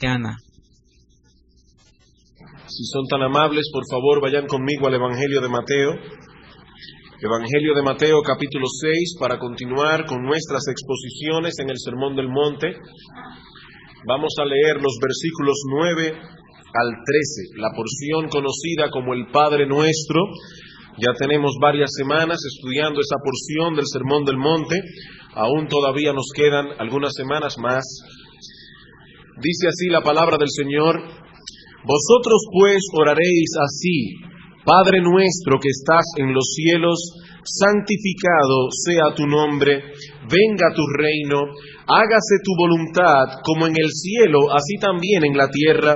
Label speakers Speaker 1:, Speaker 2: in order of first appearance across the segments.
Speaker 1: Ana.
Speaker 2: Si son tan amables, por favor, vayan conmigo al Evangelio de Mateo. Evangelio de Mateo, capítulo 6, para continuar con nuestras exposiciones en el Sermón del Monte. Vamos a leer los versículos 9 al 13, la porción conocida como el Padre Nuestro. Ya tenemos varias semanas estudiando esa porción del Sermón del Monte. Aún todavía nos quedan algunas semanas más. Dice así la palabra del Señor: Vosotros pues oraréis así: Padre nuestro que estás en los cielos, santificado sea tu nombre, venga tu reino, hágase tu voluntad como en el cielo, así también en la tierra.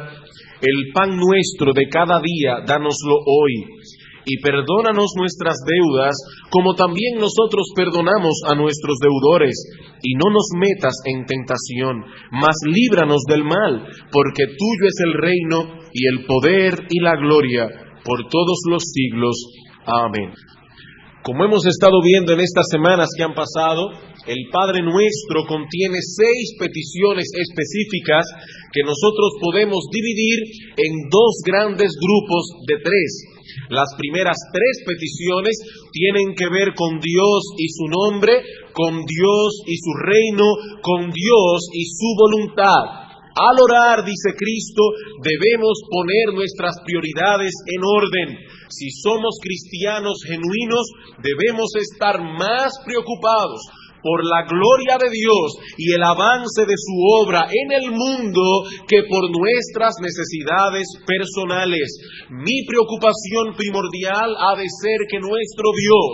Speaker 2: El pan nuestro de cada día, dánoslo hoy. Y perdónanos nuestras deudas, como también nosotros perdonamos a nuestros deudores. Y no nos metas en tentación, mas líbranos del mal, porque tuyo es el reino, y el poder, y la gloria, por todos los siglos. Amén. Como hemos estado viendo en estas semanas que han pasado, el Padre Nuestro contiene 6 peticiones específicas que nosotros podemos dividir en 2 grandes grupos de 3. Las primeras 3 peticiones tienen que ver con Dios y su nombre, con Dios y su reino, con Dios y su voluntad. Al orar, dice Cristo, debemos poner nuestras prioridades en orden. Si somos cristianos genuinos, debemos estar más preocupados por la gloria de Dios y el avance de su obra en el mundo que por nuestras necesidades personales. Mi preocupación primordial ha de ser que nuestro Dios,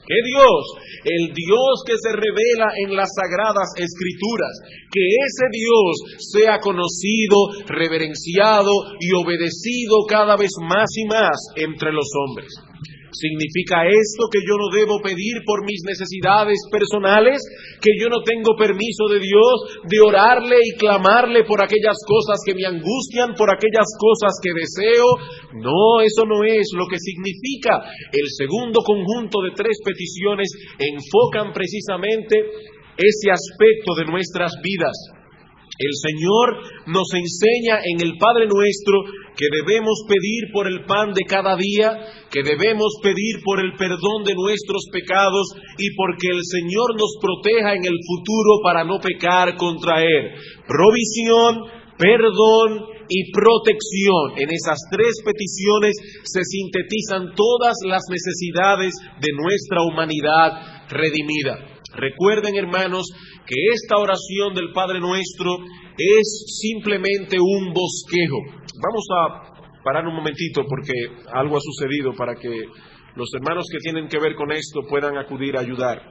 Speaker 2: ¿qué Dios? El Dios que se revela en las Sagradas Escrituras, que ese Dios sea conocido, reverenciado y obedecido cada vez más y más entre los hombres. ¿Significa esto que yo no debo pedir por mis necesidades personales? ¿Que yo no tengo permiso de Dios de orarle y clamarle por aquellas cosas que me angustian, por aquellas cosas que deseo? No, eso no es lo que significa. El segundo conjunto de 3 peticiones enfocan precisamente ese aspecto de nuestras vidas. El Señor nos enseña en el Padre Nuestro que debemos pedir por el pan de cada día, que debemos pedir por el perdón de nuestros pecados y porque el Señor nos proteja en el futuro para no pecar contra Él. Provisión, perdón y protección. En esas 3 peticiones se sintetizan todas las necesidades de nuestra humanidad redimida. Recuerden, hermanos, que esta oración del Padre Nuestro es simplemente un bosquejo. Vamos a parar un momentito porque algo ha sucedido para que los hermanos que tienen que ver con esto puedan acudir a ayudar.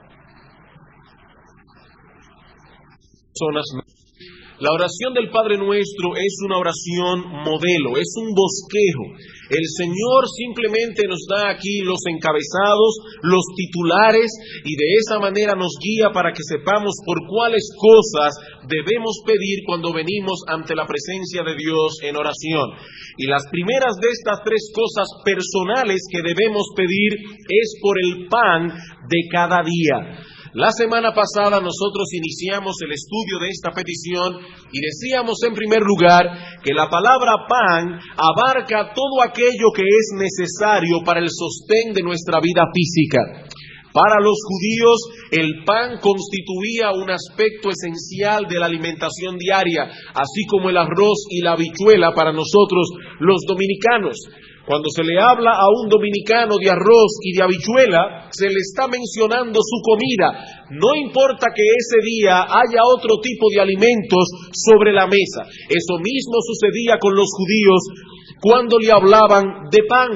Speaker 2: La oración del Padre Nuestro es una oración modelo, es un bosquejo. El Señor simplemente nos da aquí los encabezados, los titulares, y de esa manera nos guía para que sepamos por cuáles cosas debemos pedir cuando venimos ante la presencia de Dios en oración. Y las primeras de estas 3 cosas personales que debemos pedir es por el pan de cada día. La semana pasada nosotros iniciamos el estudio de esta petición y decíamos en primer lugar que la palabra pan abarca todo aquello que es necesario para el sostén de nuestra vida física. Para los judíos, el pan constituía un aspecto esencial de la alimentación diaria, así como el arroz y la habichuela para nosotros los dominicanos. Cuando se le habla a un dominicano de arroz y de habichuela, se le está mencionando su comida. No importa que ese día haya otro tipo de alimentos sobre la mesa. Eso mismo sucedía con los judíos cuando le hablaban de pan.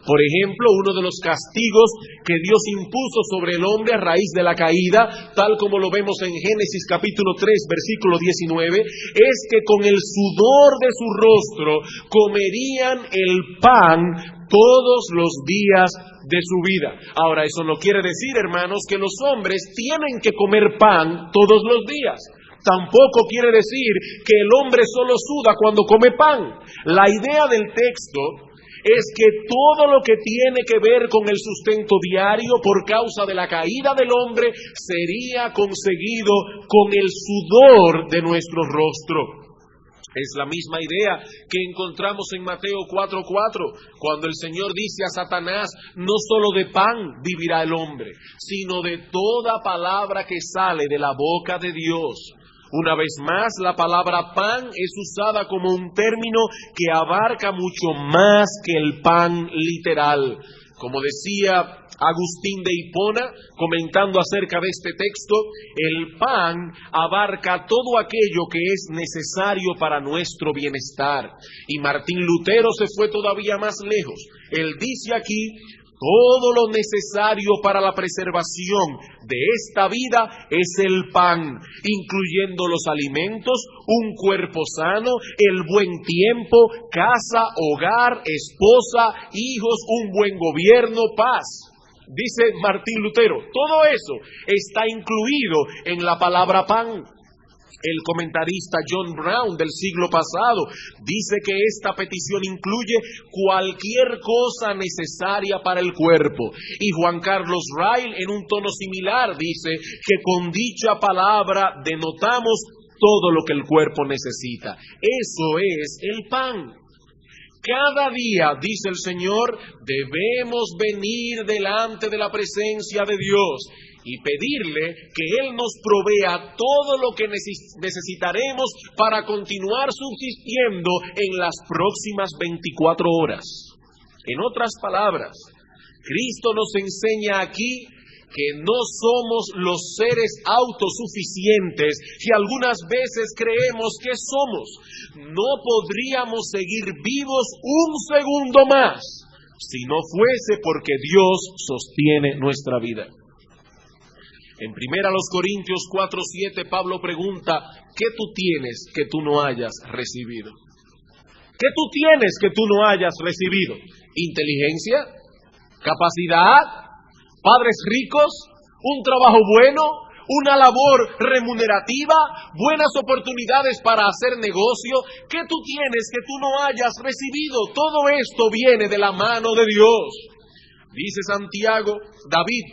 Speaker 2: Por ejemplo, uno de los castigos que Dios impuso sobre el hombre a raíz de la caída, tal como lo vemos en Génesis capítulo 3, versículo 19, es que con el sudor de su rostro comerían el pan todos los días de su vida. Ahora, eso no quiere decir, hermanos, que los hombres tienen que comer pan todos los días. Tampoco quiere decir que el hombre solo suda cuando come pan. La idea del texto es que todo lo que tiene que ver con el sustento diario por causa de la caída del hombre sería conseguido con el sudor de nuestro rostro. Es la misma idea que encontramos en Mateo 4:4, cuando el Señor dice a Satanás, no solo de pan vivirá el hombre, sino de toda palabra que sale de la boca de Dios. Una vez más, la palabra pan es usada como un término que abarca mucho más que el pan literal. Como decía Agustín de Hipona, comentando acerca de este texto, el pan abarca todo aquello que es necesario para nuestro bienestar. Y Martín Lutero se fue todavía más lejos. Él dice aquí, todo lo necesario para la preservación de esta vida es el pan, incluyendo los alimentos, un cuerpo sano, el buen tiempo, casa, hogar, esposa, hijos, un buen gobierno, paz. Dice Martín Lutero, todo eso está incluido en la palabra pan. El comentarista John Brown del siglo pasado dice que esta petición incluye cualquier cosa necesaria para el cuerpo. Y Juan Carlos Ryle, en un tono similar, dice que con dicha palabra denotamos todo lo que el cuerpo necesita. Eso es el pan. Cada día, dice el Señor, debemos venir delante de la presencia de Dios y pedirle que Él nos provea todo lo que necesitaremos para continuar subsistiendo en las próximas 24 horas. En otras palabras, Cristo nos enseña aquí que no somos los seres autosuficientes que algunas veces creemos que somos. No podríamos seguir vivos un segundo más si no fuese porque Dios sostiene nuestra vida. En 1 Corintios 4:7, Pablo pregunta, ¿qué tú tienes que tú no hayas recibido? ¿Qué tú tienes que tú no hayas recibido? ¿Inteligencia? ¿Capacidad? ¿Padres ricos? ¿Un trabajo bueno? ¿Una labor remunerativa? ¿Buenas oportunidades para hacer negocio? ¿Qué tú tienes que tú no hayas recibido? Todo esto viene de la mano de Dios. Dice David,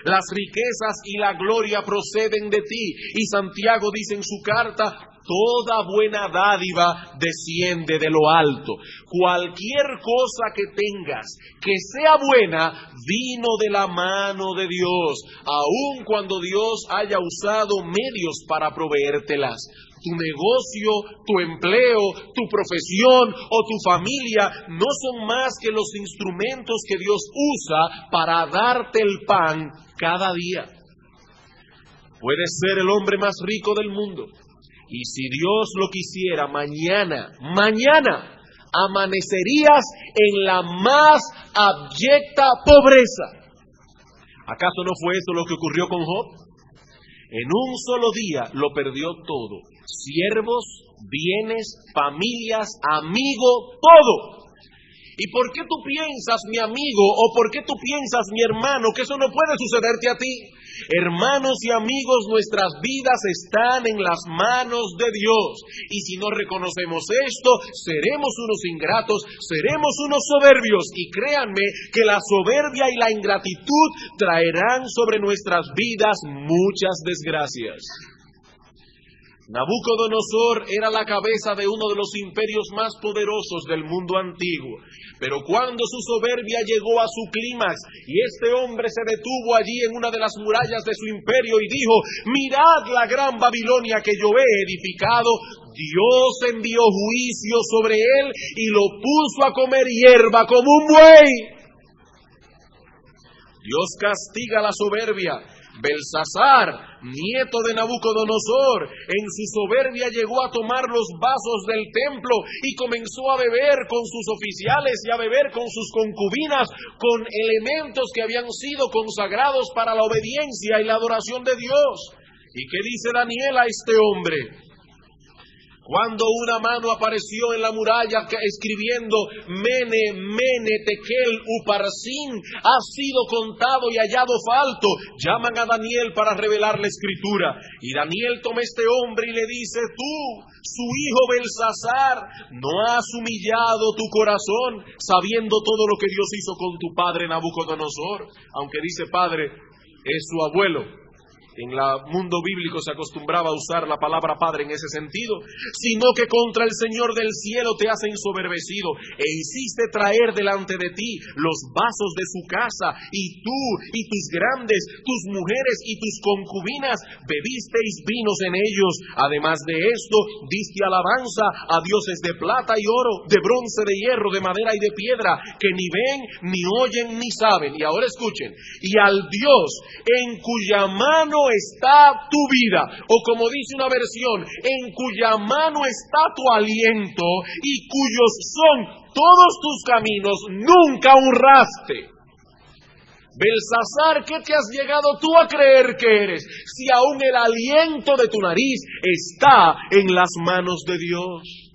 Speaker 2: las riquezas y la gloria proceden de ti. Y Santiago dice en su carta, toda buena dádiva desciende de lo alto. Cualquier cosa que tengas que sea buena, vino de la mano de Dios, aun cuando Dios haya usado medios para proveértelas. Tu negocio, tu empleo, tu profesión o tu familia no son más que los instrumentos que Dios usa para darte el pan cada día. Puedes ser el hombre más rico del mundo y si Dios lo quisiera, mañana amanecerías en la más abyecta pobreza. ¿Acaso no fue eso lo que ocurrió con Job? En un solo día lo perdió todo. Siervos, bienes, familias, amigo, todo. ¿Y por qué tú piensas, mi amigo, o por qué tú piensas, mi hermano, que eso no puede sucederte a ti? Hermanos y amigos, nuestras vidas están en las manos de Dios. Y si no reconocemos esto, seremos unos ingratos, seremos unos soberbios. Y créanme que la soberbia y la ingratitud traerán sobre nuestras vidas muchas desgracias. Nabucodonosor era la cabeza de uno de los imperios más poderosos del mundo antiguo. Pero cuando su soberbia llegó a su clímax y este hombre se detuvo allí en una de las murallas de su imperio y dijo, mirad la gran Babilonia que yo he edificado, Dios envió juicio sobre él y lo puso a comer hierba como un buey. Dios castiga la soberbia. Belsasar, nieto de Nabucodonosor, en su soberbia llegó a tomar los vasos del templo y comenzó a beber con sus oficiales y a beber con sus concubinas, con elementos que habían sido consagrados para la obediencia y la adoración de Dios. ¿Y qué dice Daniel a este hombre? Cuando una mano apareció en la muralla escribiendo Mene, Mene, Tekel, Uparsin, ha sido contado y hallado falto, llaman a Daniel para revelar la escritura. Y Daniel toma a este hombre y le dice, tú, su hijo Belsasar, ¿no has humillado tu corazón sabiendo todo lo que Dios hizo con tu padre Nabucodonosor? Aunque dice padre, es su abuelo. En el mundo bíblico se acostumbraba a usar la palabra Padre en ese sentido, sino que contra el Señor del cielo te has ensoberbecido e hiciste traer delante de ti los vasos de su casa, y tú y tus grandes, tus mujeres y tus concubinas bebisteis vinos en ellos. Además de esto, diste alabanza a dioses de plata y oro, de bronce, de hierro, de madera y de piedra, que ni ven, ni oyen, ni saben. Y ahora escuchen, y al Dios en cuya mano está tu vida, o como dice una versión, en cuya mano está tu aliento y cuyos son todos tus caminos, nunca honraste. Belsasar, ¿qué te has llegado tú a creer que eres, si aún el aliento de tu nariz está en las manos de Dios?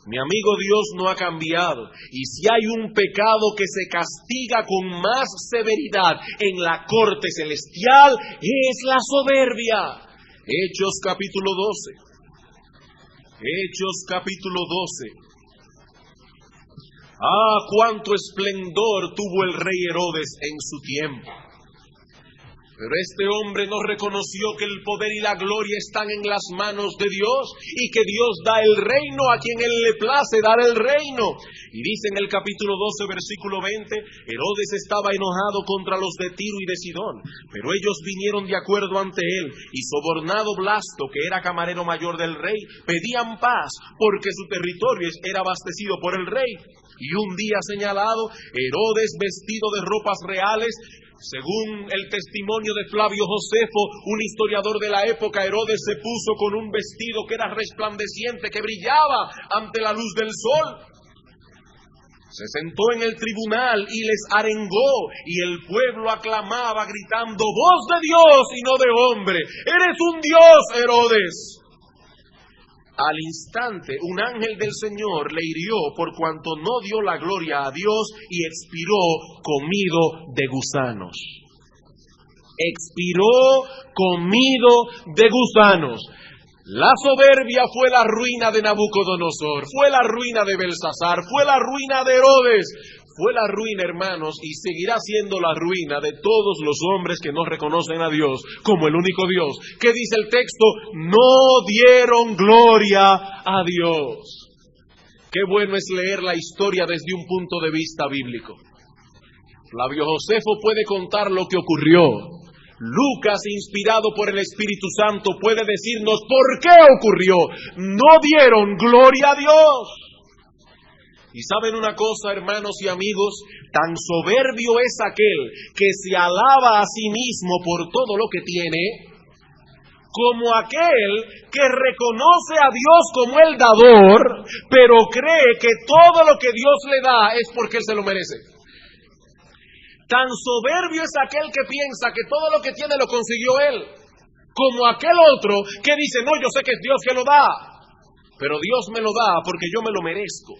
Speaker 2: Mi amigo, Dios no ha cambiado, y si hay un pecado que se castiga con más severidad en la corte celestial, es la soberbia. Hechos capítulo 12. Hechos capítulo 12. Ah, cuánto esplendor tuvo el rey Herodes en su tiempo. Pero este hombre no reconoció que el poder y la gloria están en las manos de Dios, y que Dios da el reino a quien Él le place dar el reino. Y dice en el capítulo 12, versículo 20, Herodes estaba enojado contra los de Tiro y de Sidón, pero ellos vinieron de acuerdo ante él, y sobornado Blasto, que era camarero mayor del rey, pedían paz, porque su territorio era abastecido por el rey. Y un día señalado, Herodes, vestido de ropas reales, según el testimonio de Flavio Josefo, un historiador de la época, Herodes se puso con un vestido que era resplandeciente, que brillaba ante la luz del sol. Se sentó en el tribunal y les arengó, y el pueblo aclamaba gritando: voz de Dios y no de hombre, eres un Dios, Herodes. Al instante, un ángel del Señor le hirió por cuanto no dio la gloria a Dios, y expiró comido de gusanos. Expiró comido de gusanos. La soberbia fue la ruina de Nabucodonosor, fue la ruina de Belsasar, fue la ruina de Herodes, fue la ruina, hermanos, y seguirá siendo la ruina de todos los hombres que no reconocen a Dios como el único Dios. ¿Qué dice el texto? No dieron gloria a Dios. Qué bueno es leer la historia desde un punto de vista bíblico. Flavio Josefo puede contar lo que ocurrió. Lucas, inspirado por el Espíritu Santo, puede decirnos por qué ocurrió. No dieron gloria a Dios. Y saben una cosa, hermanos y amigos, tan soberbio es aquel que se alaba a sí mismo por todo lo que tiene, como aquel que reconoce a Dios como el dador, pero cree que todo lo que Dios le da es porque Él se lo merece. Tan soberbio es aquel que piensa que todo lo que tiene lo consiguió Él, como aquel otro que dice: no, yo sé que es Dios que lo da, pero Dios me lo da porque yo me lo merezco.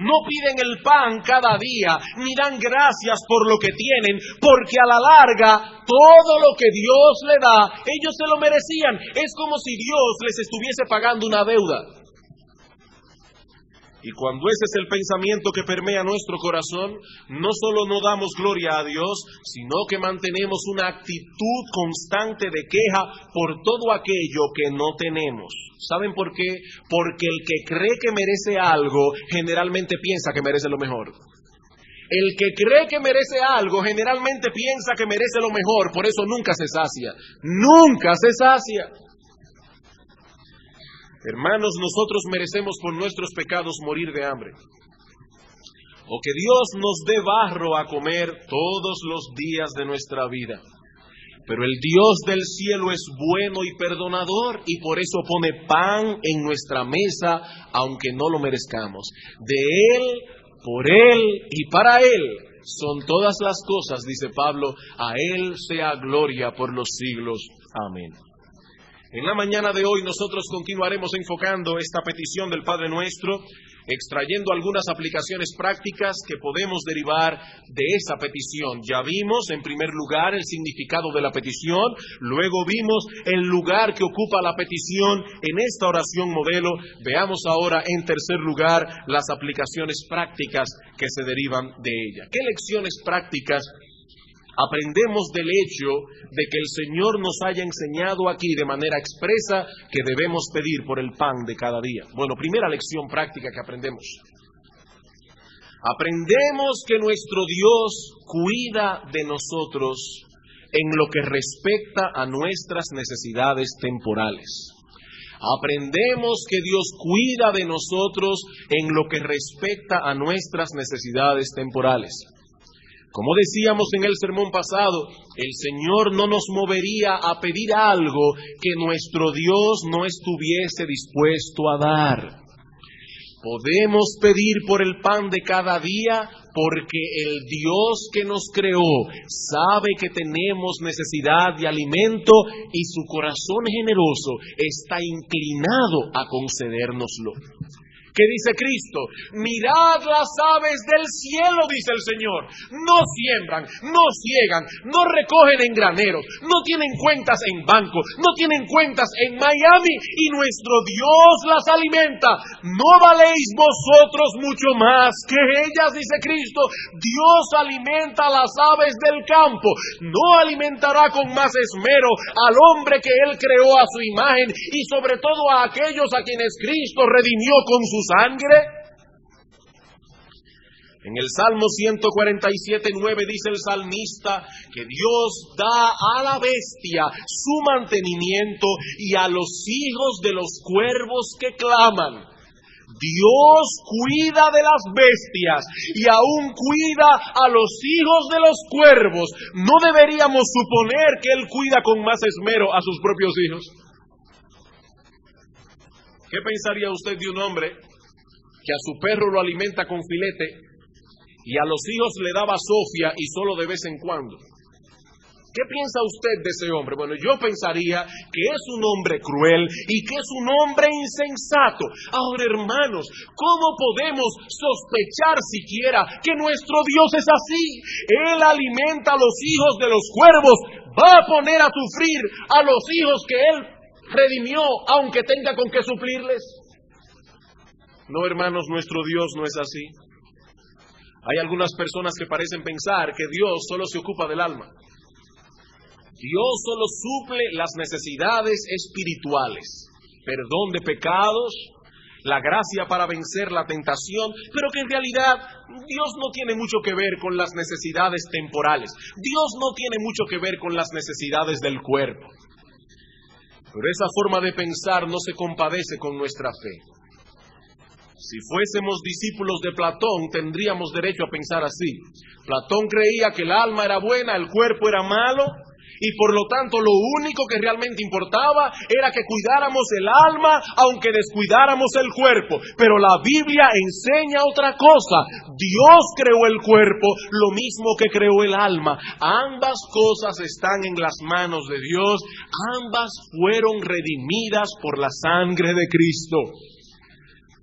Speaker 2: No piden el pan cada día, ni dan gracias por lo que tienen, porque a la larga todo lo que Dios le da, ellos se lo merecían. Es como si Dios les estuviese pagando una deuda. Y cuando ese es el pensamiento que permea nuestro corazón, no solo no damos gloria a Dios, sino que mantenemos una actitud constante de queja por todo aquello que no tenemos. ¿Saben por qué? Porque el que cree que merece algo, generalmente piensa que merece lo mejor. El que cree que merece algo, generalmente piensa que merece lo mejor, por eso nunca se sacia. Nunca se sacia. Hermanos, nosotros merecemos por nuestros pecados morir de hambre, o que Dios nos dé barro a comer todos los días de nuestra vida. Pero el Dios del cielo es bueno y perdonador, y por eso pone pan en nuestra mesa, aunque no lo merezcamos. De Él, por Él y para Él son todas las cosas, dice Pablo. A Él sea gloria por los siglos. Amén. En la mañana de hoy nosotros continuaremos enfocando esta petición del Padre Nuestro, extrayendo algunas aplicaciones prácticas que podemos derivar de esa petición. Ya vimos, en primer lugar, el significado de la petición, luego vimos el lugar que ocupa la petición en esta oración modelo. Veamos ahora, en tercer lugar, las aplicaciones prácticas que se derivan de ella. ¿Qué lecciones prácticas Aprendemos del hecho de que el Señor nos haya enseñado aquí de manera expresa que debemos pedir por el pan de cada día. Bueno, primera lección práctica que aprendemos. Aprendemos que nuestro Dios cuida de nosotros en lo que respecta a nuestras necesidades temporales. Aprendemos que Dios cuida de nosotros en lo que respecta a nuestras necesidades temporales. Como decíamos en el sermón pasado, el Señor no nos movería a pedir algo que nuestro Dios no estuviese dispuesto a dar. Podemos pedir por el pan de cada día porque el Dios que nos creó sabe que tenemos necesidad de alimento y su corazón generoso está inclinado a concedérnoslo. ¿Qué dice Cristo? Mirad las aves del cielo, dice el Señor. No siembran, no ciegan, no recogen en graneros, no tienen cuentas en banco, no tienen cuentas en Miami y nuestro Dios las alimenta. ¿No valéis vosotros mucho más que ellas, dice Cristo? Dios alimenta a las aves del campo. No alimentará con más esmero al hombre que Él creó a su imagen y sobre todo a aquellos a quienes Cristo redimió con su sangre. En el Salmo 147:9 dice el salmista que Dios da a la bestia su mantenimiento y a los hijos de los cuervos que claman. Dios cuida de las bestias y aún cuida a los hijos de los cuervos. ¿No deberíamos suponer que Él cuida con más esmero a sus propios hijos? ¿Qué pensaría usted de un hombre que a su perro lo alimenta con filete y a los hijos le daba sofia y solo de vez en cuando? ¿Qué piensa usted de ese hombre? Bueno, yo pensaría que es un hombre cruel y que es un hombre insensato. Ahora, hermanos, ¿cómo podemos sospechar siquiera que nuestro Dios es así? Él alimenta a los hijos de los cuervos, va a poner a sufrir a los hijos que Él redimió, aunque tenga con qué suplirles. No, hermanos, nuestro Dios no es así. Hay algunas personas que parecen pensar que Dios solo se ocupa del alma. Dios solo suple las necesidades espirituales, perdón de pecados, la gracia para vencer la tentación, pero que en realidad Dios no tiene mucho que ver con las necesidades temporales. Dios no tiene mucho que ver con las necesidades del cuerpo. Pero esa forma de pensar no se compadece con nuestra fe. Si fuésemos discípulos de Platón, tendríamos derecho a pensar así. Platón creía que el alma era buena, el cuerpo era malo, y por lo tanto lo único que realmente importaba era que cuidáramos el alma, aunque descuidáramos el cuerpo. Pero la Biblia enseña otra cosa. Dios creó el cuerpo, lo mismo que creó el alma. Ambas cosas están en las manos de Dios. Ambas fueron redimidas por la sangre de Cristo.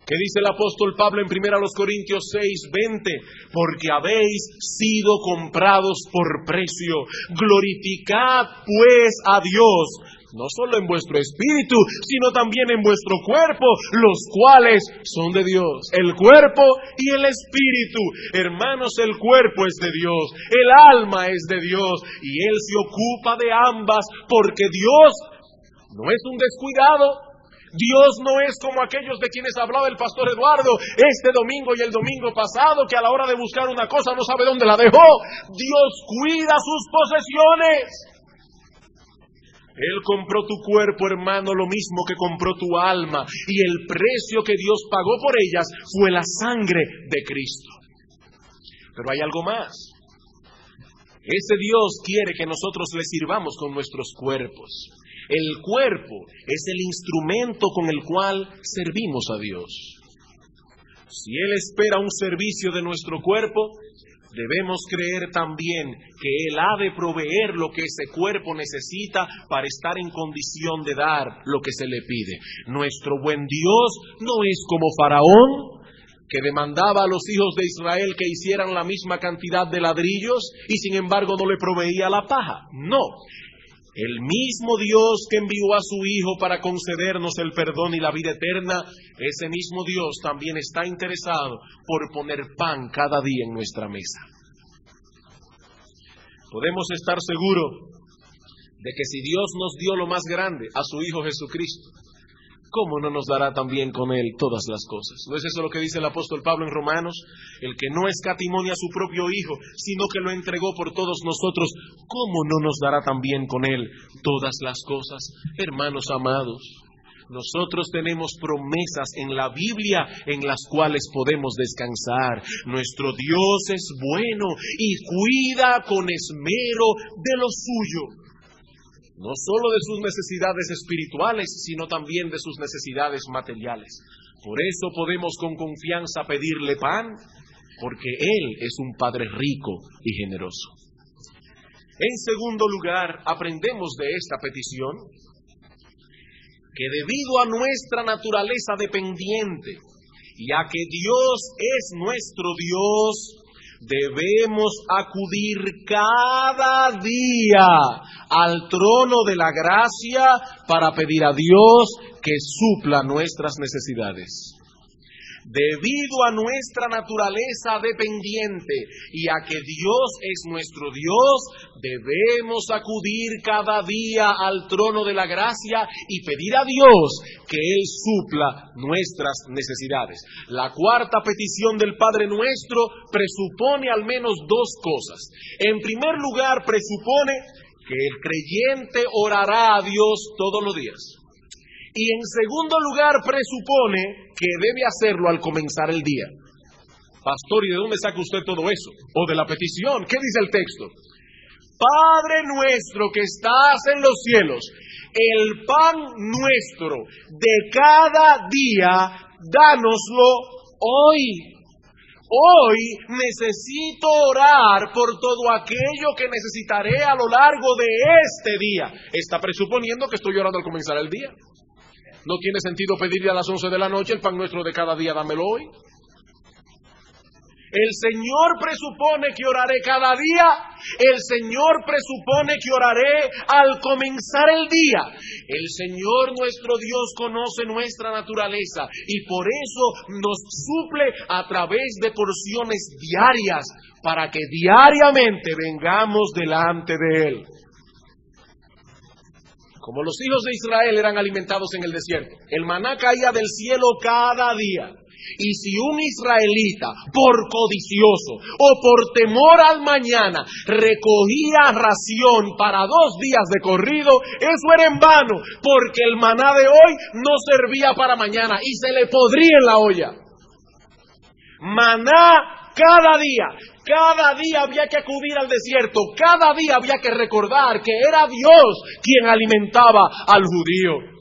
Speaker 2: ¿Qué dice el apóstol Pablo en 1 Corintios 6:20? Porque habéis sido comprados por precio. Glorificad pues a Dios, no solo en vuestro espíritu, sino también en vuestro cuerpo, los cuales son de Dios. El cuerpo y el espíritu. Hermanos, el cuerpo es de Dios, el alma es de Dios, y Él se ocupa de ambas, porque Dios no es un descuidado. Dios no es como aquellos de quienes hablaba el pastor Eduardo este domingo y el domingo pasado, que a la hora de buscar una cosa no sabe dónde la dejó. Dios cuida sus posesiones. Él compró tu cuerpo, hermano, lo mismo que compró tu alma, y el precio que Dios pagó por ellas fue la sangre de Cristo. Pero hay algo más. Ese Dios quiere que nosotros le sirvamos con nuestros cuerpos. El cuerpo es el instrumento con el cual servimos a Dios. Si Él espera un servicio de nuestro cuerpo, debemos creer también que Él ha de proveer lo que ese cuerpo necesita para estar en condición de dar lo que se le pide. Nuestro buen Dios no es como Faraón, que demandaba a los hijos de Israel que hicieran la misma cantidad de ladrillos y sin embargo no le proveía la paja. No. El mismo Dios que envió a su Hijo para concedernos el perdón y la vida eterna, ese mismo Dios también está interesado por poner pan cada día en nuestra mesa. podemos estar seguros de que si Dios nos dio lo más grande, a su Hijo Jesucristo, ¿cómo no nos dará también con Él todas las cosas? ¿No es eso lo que dice el apóstol Pablo en Romanos? El que no escatimó a su propio Hijo, sino que lo entregó por todos nosotros, ¿cómo no nos dará también con Él todas las cosas? Hermanos amados, nosotros tenemos promesas en la Biblia en las cuales podemos descansar. Nuestro Dios es bueno y cuida con esmero de lo suyo. No solo de sus necesidades espirituales, sino también de sus necesidades materiales. Por eso podemos con confianza pedirle pan, porque Él es un Padre rico y generoso. En segundo lugar, aprendemos de esta petición que debido a nuestra naturaleza dependiente y a que Dios es nuestro Dios, debemos acudir cada día al trono de la gracia para pedir a Dios que supla nuestras necesidades. Debido a nuestra naturaleza dependiente y a que Dios es nuestro Dios, debemos acudir cada día al trono de la gracia y pedir a Dios que Él supla nuestras necesidades. La cuarta petición del Padre Nuestro presupone al menos dos cosas. En primer lugar, presupone que el creyente orará a Dios todos los días. Y en segundo lugar, presupone que debe hacerlo al comenzar el día. Pastor, ¿y de dónde saca usted todo eso? O de la petición. ¿Qué dice el texto? Padre nuestro que estás en los cielos, el pan nuestro de cada día, dánoslo hoy. Hoy necesito orar por todo aquello que necesitaré a lo largo de este día. Está presuponiendo que estoy orando al comenzar el día. No tiene sentido pedirle a las 11 de la noche el pan nuestro de cada día, dámelo hoy. El Señor presupone que oraré cada día. El Señor presupone que oraré al comenzar el día. El Señor nuestro Dios conoce nuestra naturaleza y por eso nos suple a través de porciones diarias para que diariamente vengamos delante de Él. Como los hijos de Israel eran alimentados en el desierto, el maná caía del cielo cada día. Y si un israelita, por codicioso o por temor al mañana, recogía ración para 2 días de corrido, eso era en vano, porque el maná de hoy no servía para mañana y se le podría en la olla. Maná cada día había que acudir al desierto, cada día había que recordar que era Dios quien alimentaba al judío.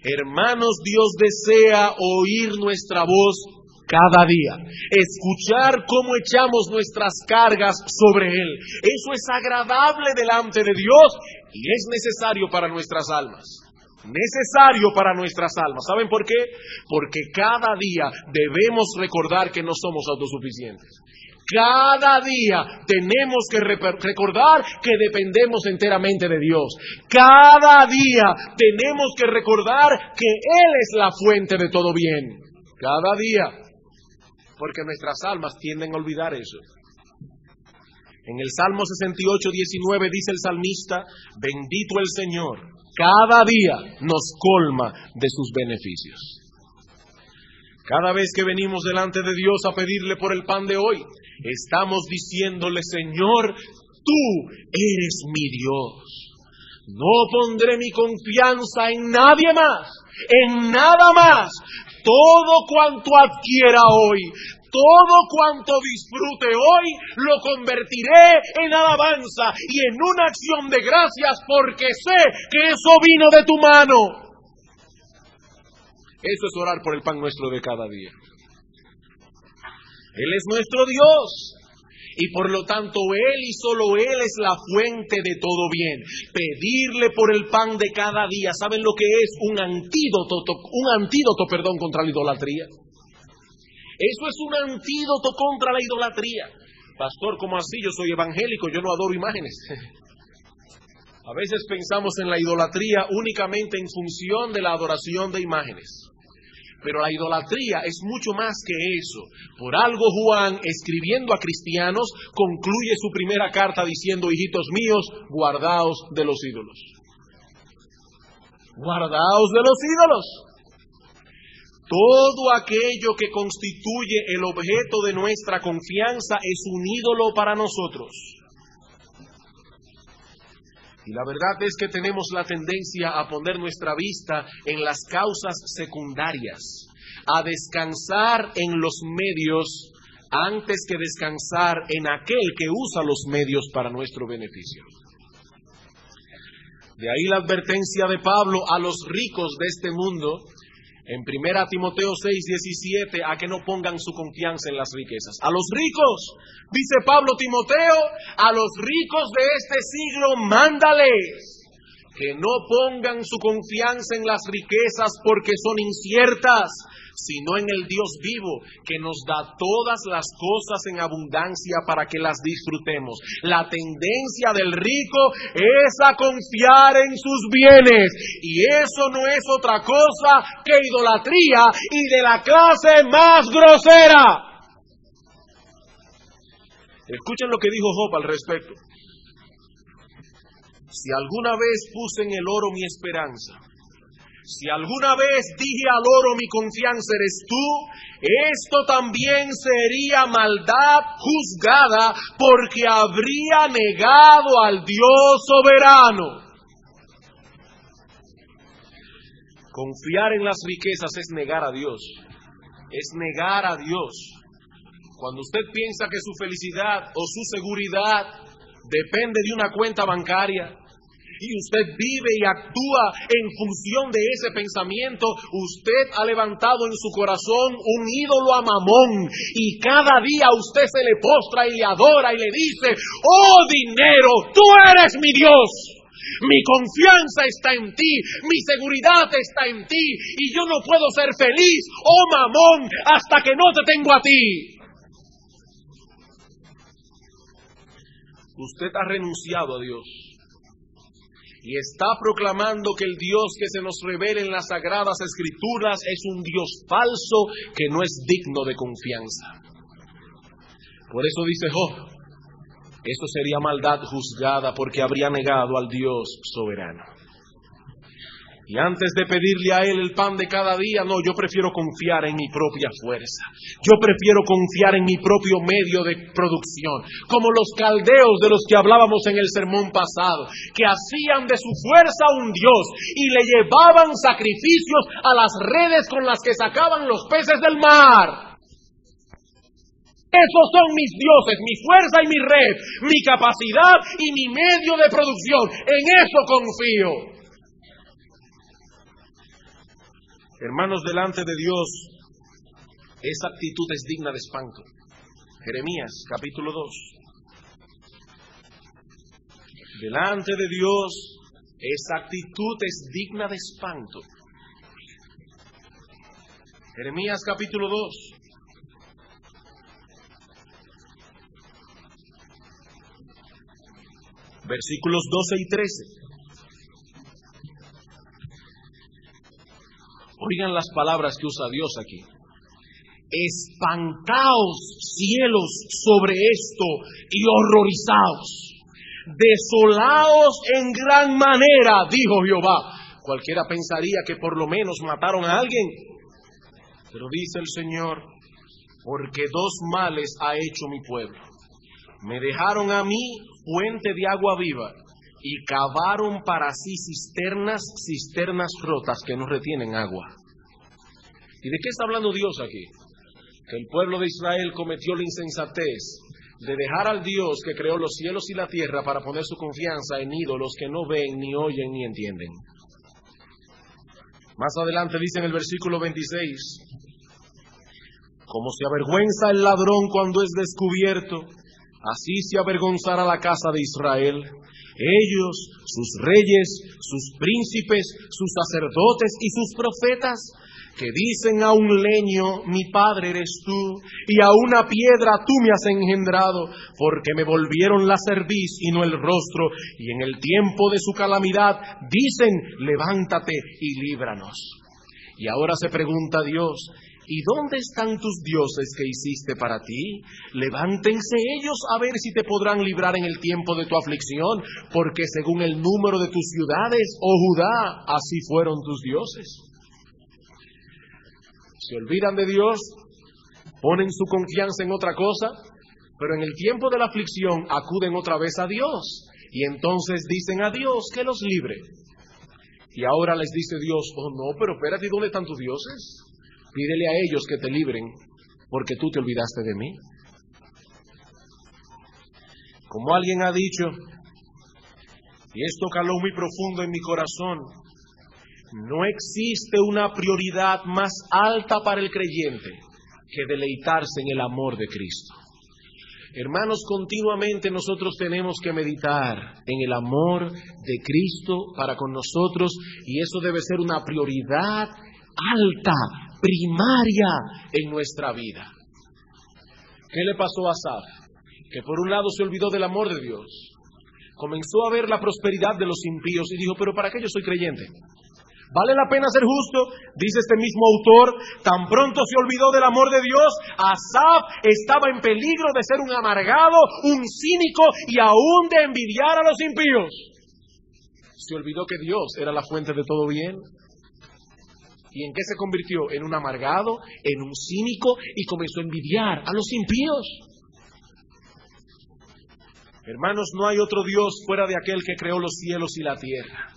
Speaker 2: Hermanos, Dios desea oír nuestra voz cada día, escuchar cómo echamos nuestras cargas sobre Él. Eso es agradable delante de Dios y es necesario para nuestras almas. Necesario para nuestras almas. ¿Saben por qué? Porque cada día debemos recordar que no somos autosuficientes. Cada día tenemos que recordar que dependemos enteramente de Dios. Cada día tenemos que recordar que Él es la fuente de todo bien. Cada día. Porque nuestras almas tienden a olvidar eso. En el Salmo 68:19 dice el salmista: bendito el Señor, cada día nos colma de sus beneficios. Cada vez que venimos delante de Dios a pedirle por el pan de hoy, estamos diciéndole: Señor, tú eres mi Dios. No pondré mi confianza en nadie más, en nada más. Todo cuanto adquiera hoy, todo cuanto disfrute hoy, lo convertiré en alabanza y en una acción de gracias, porque sé que eso vino de tu mano. Eso es orar por el pan nuestro de cada día. Él es nuestro Dios y por lo tanto Él y solo Él es la fuente de todo bien. Pedirle por el pan de cada día, ¿saben lo que es? Un antídoto contra la idolatría. Eso es un antídoto contra la idolatría. Pastor, ¿cómo así? Yo soy evangélico, yo no adoro imágenes. A veces pensamos en la idolatría únicamente en función de la adoración de imágenes. Pero la idolatría es mucho más que eso. Por algo Juan, escribiendo a cristianos, concluye su primera carta diciendo: hijitos míos, guardaos de los ídolos. Guardaos de los ídolos. Todo aquello que constituye el objeto de nuestra confianza es un ídolo para nosotros. Y la verdad es que tenemos la tendencia a poner nuestra vista en las causas secundarias, a descansar en los medios antes que descansar en aquel que usa los medios para nuestro beneficio. De ahí la advertencia de Pablo a los ricos de este mundo, en 1 Timoteo 6:17, a que no pongan su confianza en las riquezas. A los ricos, dice Pablo: Timoteo, a los ricos de este siglo, mándales que no pongan su confianza en las riquezas porque son inciertas, sino en el Dios vivo, que nos da todas las cosas en abundancia para que las disfrutemos. La tendencia del rico es a confiar en sus bienes, y eso no es otra cosa que idolatría, y de la clase más grosera. Escuchen lo que dijo Job al respecto. Si alguna vez puse en el oro mi esperanza, si alguna vez dije al oro: mi confianza eres tú, esto también sería maldad juzgada, porque habría negado al Dios soberano. Confiar en las riquezas es negar a Dios. Es negar a Dios. Cuando usted piensa que su felicidad o su seguridad depende de una cuenta bancaria, y usted vive y actúa en función de ese pensamiento, usted ha levantado en su corazón un ídolo a Mamón, y cada día usted se le postra y le adora y le dice: oh dinero, tú eres mi Dios, mi confianza está en ti, mi seguridad está en ti, y yo no puedo ser feliz, oh Mamón, hasta que no te tengo a ti. Usted ha renunciado a Dios y está proclamando que el Dios que se nos revela en las Sagradas Escrituras es un Dios falso que no es digno de confianza. Por eso dice Job: esto sería maldad juzgada, porque habría negado al Dios soberano. Y antes de pedirle a Él el pan de cada día, no, yo prefiero confiar en mi propia fuerza. Yo prefiero confiar en mi propio medio de producción. Como los caldeos de los que hablábamos en el sermón pasado, que hacían de su fuerza un Dios y le llevaban sacrificios a las redes con las que sacaban los peces del mar. Esos son mis dioses, mi fuerza y mi red, mi capacidad y mi medio de producción. En eso confío. Hermanos, delante de Dios, esa actitud es digna de espanto. Jeremías, capítulo 2. Delante de Dios, esa actitud es digna de espanto. Jeremías, capítulo 2. Versículos 12 y 13. Oigan las palabras que usa Dios aquí. Espantaos, cielos, sobre esto y horrorizaos. Desolaos en gran manera, dijo Jehová. Cualquiera pensaría que por lo menos mataron a alguien. Pero dice el Señor: porque dos males ha hecho mi pueblo. Me dejaron a mí fuente de agua viva, y cavaron para sí cisternas rotas que no retienen agua. ¿Y de qué está hablando Dios aquí? Que el pueblo de Israel cometió la insensatez de dejar al Dios que creó los cielos y la tierra para poner su confianza en ídolos que no ven, ni oyen, ni entienden. Más adelante dice en el versículo 26: como se avergüenza el ladrón cuando es descubierto, así se avergonzará la casa de Israel. Ellos, sus reyes, sus príncipes, sus sacerdotes y sus profetas, que dicen a un leño: mi padre eres tú, y a una piedra tú me has engendrado, porque me volvieron la cerviz y no el rostro, y en el tiempo de su calamidad dicen: levántate y líbranos. Y ahora se pregunta Dios, ¿y dónde están tus dioses que hiciste para ti? Levántense ellos a ver si te podrán librar en el tiempo de tu aflicción, porque según el número de tus ciudades, oh Judá, así fueron tus dioses. Se olvidan de Dios, ponen su confianza en otra cosa, pero en el tiempo de la aflicción acuden otra vez a Dios, y entonces dicen a Dios que los libre. Y ahora les dice Dios, oh no, pero espérate, ¿dónde están tus dioses? Pídele a ellos que te libren, porque tú te olvidaste de mí. Como alguien ha dicho, y esto caló muy profundo en mi corazón, no existe una prioridad más alta para el creyente que deleitarse en el amor de Cristo. Hermanos, continuamente nosotros tenemos que meditar en el amor de Cristo para con nosotros, y eso debe ser una prioridad alta, primaria en nuestra vida. ¿Qué le pasó a Asaf? Que por un lado se olvidó del amor de Dios, comenzó a ver la prosperidad de los impíos y dijo, pero ¿para qué yo soy creyente? ¿Vale la pena ser justo? Dice este mismo autor, tan pronto se olvidó del amor de Dios, Asaf estaba en peligro de ser un amargado, un cínico y aún de envidiar a los impíos. Se olvidó que Dios era la fuente de todo bien. ¿Y en qué se convirtió? En un amargado, en un cínico, y comenzó a envidiar a los impíos. Hermanos, no hay otro Dios fuera de aquel que creó los cielos y la tierra.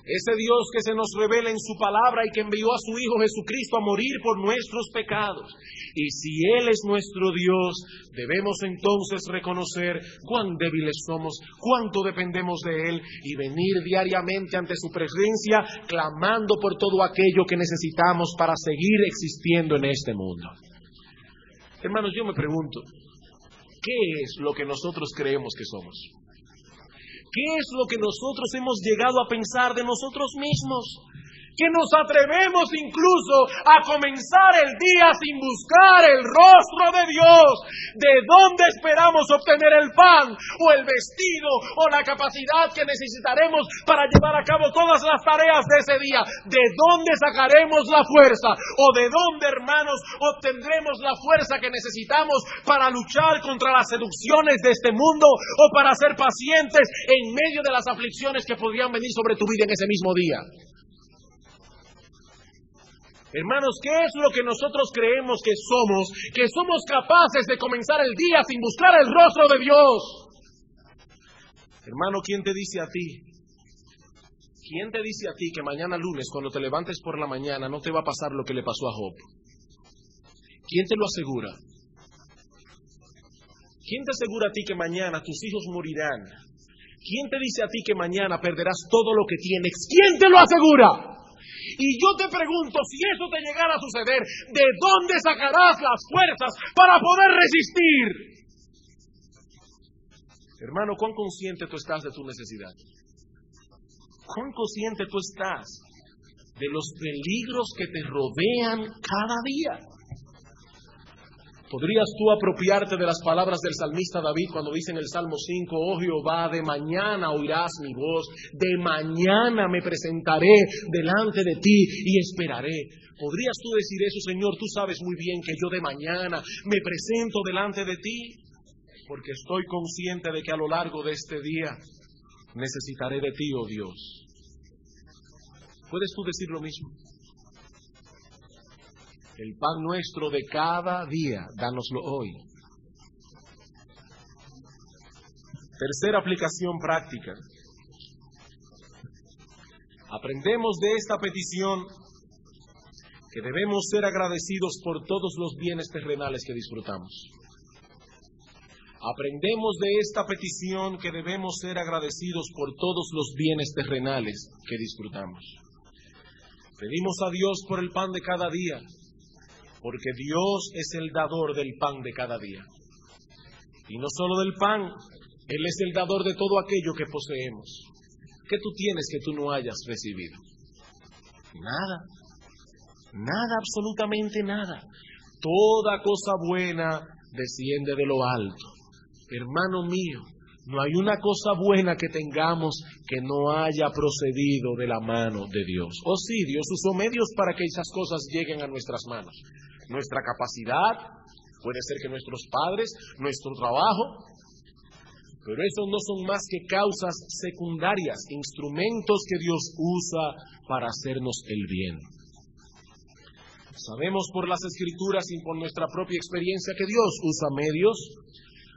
Speaker 2: Ese Dios que se nos revela en su palabra y que envió a su Hijo Jesucristo a morir por nuestros pecados. Y si Él es nuestro Dios, debemos entonces reconocer cuán débiles somos, cuánto dependemos de Él y venir diariamente ante su presencia clamando por todo aquello que necesitamos para seguir existiendo en este mundo. Hermanos, yo me pregunto, ¿qué es lo que nosotros creemos que somos? ¿Qué es lo que nosotros hemos llegado a pensar de nosotros mismos? Que nos atrevemos incluso a comenzar el día sin buscar el rostro de Dios. ¿De dónde esperamos obtener el pan o el vestido o la capacidad que necesitaremos para llevar a cabo todas las tareas de ese día? ¿De dónde sacaremos la fuerza? ¿O de dónde, hermanos, obtendremos la fuerza que necesitamos para luchar contra las seducciones de este mundo o para ser pacientes en medio de las aflicciones que podrían venir sobre tu vida en ese mismo día? Hermanos, ¿qué es lo que nosotros creemos que somos? Que somos capaces de comenzar el día sin buscar el rostro de Dios. Hermano, ¿quién te dice a ti? ¿Quién te dice a ti que mañana lunes, cuando te levantes por la mañana, no te va a pasar lo que le pasó a Job? ¿Quién te lo asegura? ¿Quién te asegura a ti que mañana tus hijos morirán? ¿Quién te dice a ti que mañana perderás todo lo que tienes? ¿Quién te lo asegura? Y yo te pregunto, si eso te llegara a suceder, ¿de dónde sacarás las fuerzas para poder resistir? Hermano, ¿cuán consciente tú estás de tu necesidad? ¿Cuán consciente tú estás de los peligros que te rodean cada día? ¿Podrías tú apropiarte de las palabras del salmista David cuando dice en el Salmo 5, oh Jehová, de mañana oirás mi voz, de mañana me presentaré delante de ti y esperaré? ¿Podrías tú decir eso, Señor? Tú sabes muy bien que yo de mañana me presento delante de ti, porque estoy consciente de que a lo largo de este día necesitaré de ti, oh Dios. ¿Puedes tú decir lo mismo? El pan nuestro de cada día, dánoslo hoy. Tercera aplicación práctica. Aprendemos de esta petición que debemos ser agradecidos por todos los bienes terrenales que disfrutamos. Aprendemos de esta petición que debemos ser agradecidos por todos los bienes terrenales que disfrutamos. Pedimos a Dios por el pan de cada día, porque Dios es el dador del pan de cada día. Y no solo del pan, Él es el dador de todo aquello que poseemos. ¿Qué tú tienes que tú no hayas recibido? Nada. Nada, absolutamente nada. Toda cosa buena desciende de lo alto. Hermano mío, No hay una cosa buena que tengamos que no haya procedido de la mano de Dios. Oh sí, Dios usó medios para que esas cosas lleguen a nuestras manos. Nuestra capacidad, puede ser que nuestros padres, nuestro trabajo, pero esos no son más que causas secundarias, instrumentos que Dios usa para hacernos el bien. Sabemos por las Escrituras y por nuestra propia experiencia que Dios usa medios.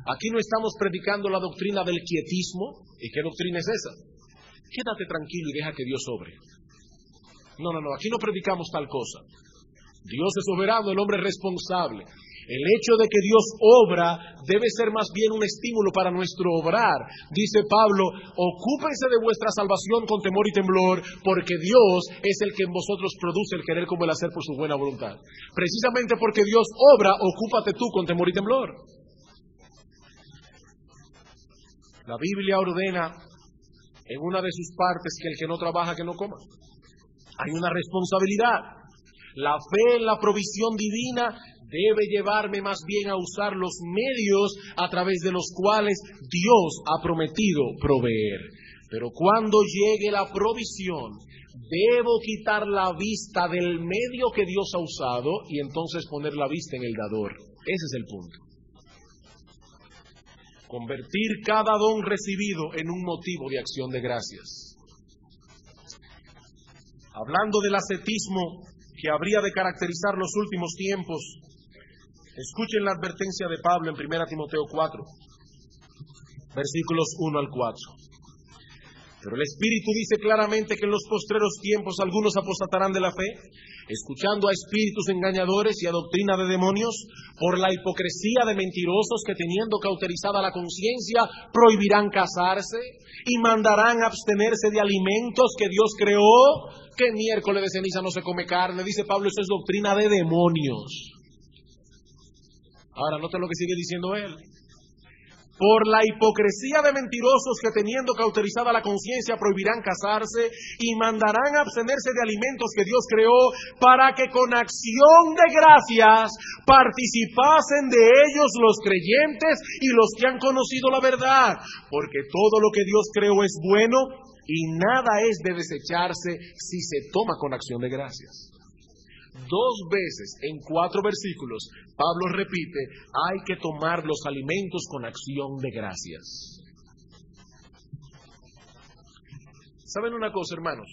Speaker 2: Aquí no estamos predicando la doctrina del quietismo. ¿Y qué doctrina es esa? Quédate tranquilo y deja que Dios obre. No, aquí no predicamos tal cosa. Dios es soberano, el hombre es responsable. El hecho de que Dios obra debe ser más bien un estímulo para nuestro obrar. Dice Pablo, ocúpense de vuestra salvación con temor y temblor, porque Dios es el que en vosotros produce el querer como el hacer por su buena voluntad. Precisamente porque Dios obra, ocúpate tú con temor y temblor. La Biblia ordena en una de sus partes que el que no trabaja, que no coma. Hay una responsabilidad. La fe en la provisión divina debe llevarme más bien a usar los medios a través de los cuales Dios ha prometido proveer. Pero cuando llegue la provisión, debo quitar la vista del medio que Dios ha usado y entonces poner la vista en el dador. Ese es el punto. Convertir cada don recibido en un motivo de acción de gracias. Hablando del ascetismo que habría de caracterizar los últimos tiempos, escuchen la advertencia de Pablo en 1 Timoteo 4, versículos 1 al 4. Pero el Espíritu dice claramente que en los postreros tiempos algunos apostatarán de la fe, escuchando a espíritus engañadores y a doctrina de demonios, por la hipocresía de mentirosos que teniendo cauterizada la conciencia prohibirán casarse y mandarán abstenerse de alimentos que Dios creó, que miércoles de ceniza no se come carne. Dice Pablo, eso es doctrina de demonios. Ahora, nota lo que sigue diciendo él. Por la hipocresía de mentirosos que teniendo cauterizada la conciencia prohibirán casarse y mandarán abstenerse de alimentos que Dios creó para que con acción de gracias participasen de ellos los creyentes y los que han conocido la verdad. Porque todo lo que Dios creó es bueno y nada es de desecharse si se toma con acción de gracias. 2 veces en 4 versículos, Pablo repite, hay que tomar los alimentos con acción de gracias. ¿Saben una cosa, hermanos?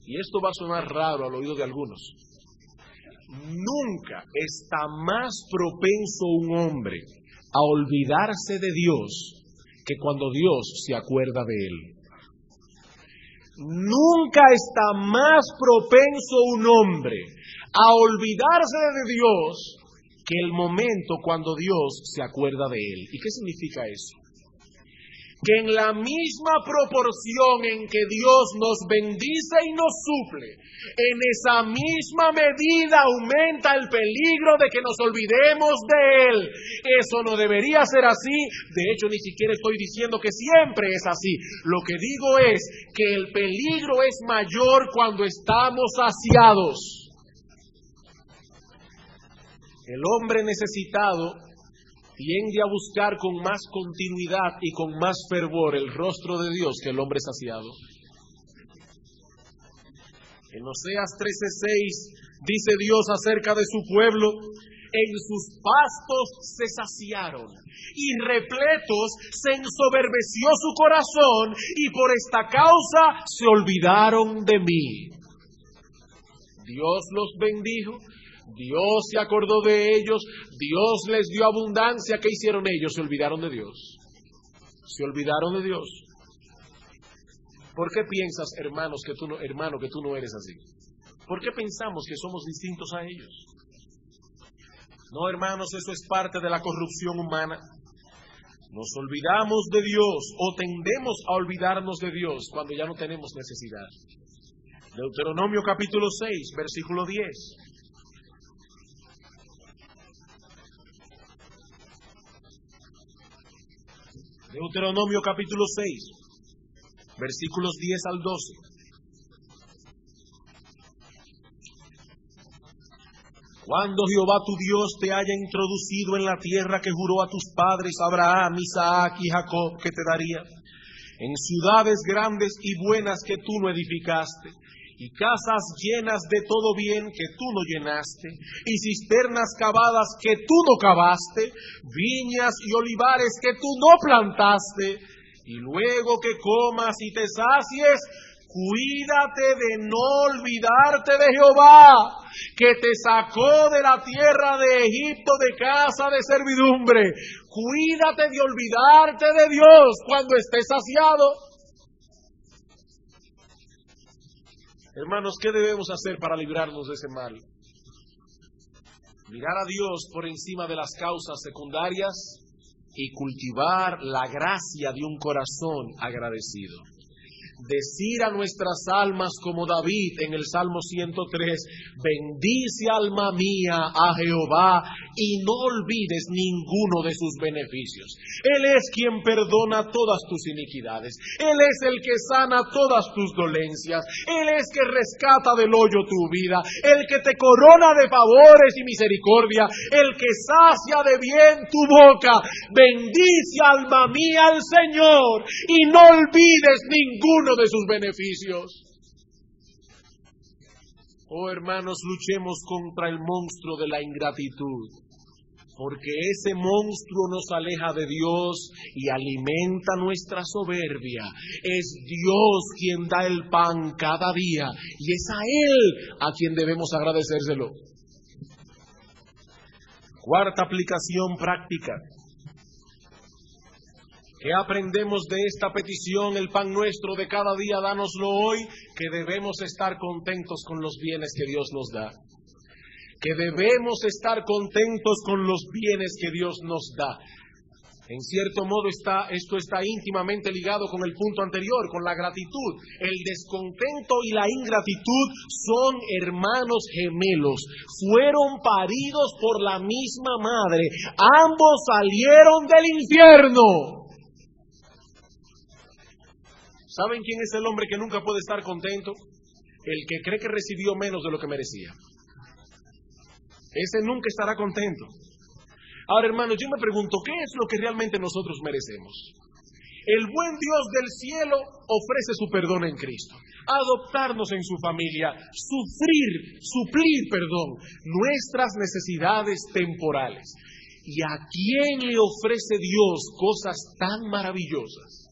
Speaker 2: Y esto va a sonar raro al oído de algunos. Nunca está más propenso un hombre a olvidarse de Dios que cuando Dios se acuerda de él. Nunca está más propenso un hombre a olvidarse de Dios que el momento cuando Dios se acuerda de él. ¿Y qué significa eso? Que en la misma proporción en que Dios nos bendice y nos suple, en esa misma medida aumenta el peligro de que nos olvidemos de Él. Eso no debería ser así. De hecho, ni siquiera estoy diciendo que siempre es así. Lo que digo es que el peligro es mayor cuando estamos saciados. El hombre necesitado tiende a buscar con más continuidad y con más fervor el rostro de Dios que el hombre saciado. En Oseas 13:6 dice Dios acerca de su pueblo, en sus pastos se saciaron y repletos se ensoberbeció su corazón y por esta causa se olvidaron de mí. Dios los bendijo. Dios se acordó de ellos, Dios les dio abundancia. ¿Qué hicieron ellos? Se olvidaron de Dios. Se olvidaron de Dios. ¿Por qué piensas, hermano, que tú no eres así? ¿Por qué pensamos que somos distintos a ellos? No, hermanos, eso es parte de la corrupción humana. Nos olvidamos de Dios o tendemos a olvidarnos de Dios cuando ya no tenemos necesidad. Deuteronomio capítulo 6, versículo 10. Deuteronomio capítulo 6, versículos 10 al 12. Cuando Jehová tu Dios te haya introducido en la tierra que juró a tus padres, Abraham, Isaac y Jacob, que te daría, en ciudades grandes y buenas que tú no edificaste, y casas llenas de todo bien que tú no llenaste, y cisternas cavadas que tú no cavaste, viñas y olivares que tú no plantaste, y luego que comas y te sacies, cuídate de no olvidarte de Jehová, que te sacó de la tierra de Egipto de casa de servidumbre. Cuídate de olvidarte de Dios cuando estés saciado. Hermanos, ¿qué debemos hacer para librarnos de ese mal? Mirar a Dios por encima de las causas secundarias y cultivar la gracia de un corazón agradecido. Decir a nuestras almas como David en el Salmo 103, bendice alma mía a Jehová y no olvides ninguno de sus beneficios. Él es quien perdona todas tus iniquidades, Él es el que sana todas tus dolencias, Él es que rescata del hoyo tu vida, el que te corona de favores y misericordia, el que sacia de bien tu boca. Bendice alma mía al Señor y no olvides ninguno de sus beneficios. Oh hermanos, luchemos contra el monstruo de la ingratitud, porque ese monstruo nos aleja de Dios y alimenta nuestra soberbia. Es Dios quien da el pan cada día y es a Él a quien debemos agradecérselo. Cuarta aplicación práctica. ¿Qué aprendemos de esta petición? El pan nuestro de cada día, dánoslo hoy, que debemos estar contentos con los bienes que Dios nos da. Que debemos estar contentos con los bienes que Dios nos da. En cierto modo esto está íntimamente ligado con el punto anterior, con la gratitud. El descontento y la ingratitud son hermanos gemelos. Fueron paridos por la misma madre. Ambos salieron del infierno. ¿Saben quién es el hombre que nunca puede estar contento? El que cree que recibió menos de lo que merecía. Ese nunca estará contento. Ahora, hermanos, yo me pregunto, ¿qué es lo que realmente nosotros merecemos? El buen Dios del cielo ofrece su perdón en Cristo, adoptarnos en su familia, suplir nuestras necesidades temporales. ¿Y a quién le ofrece Dios cosas tan maravillosas?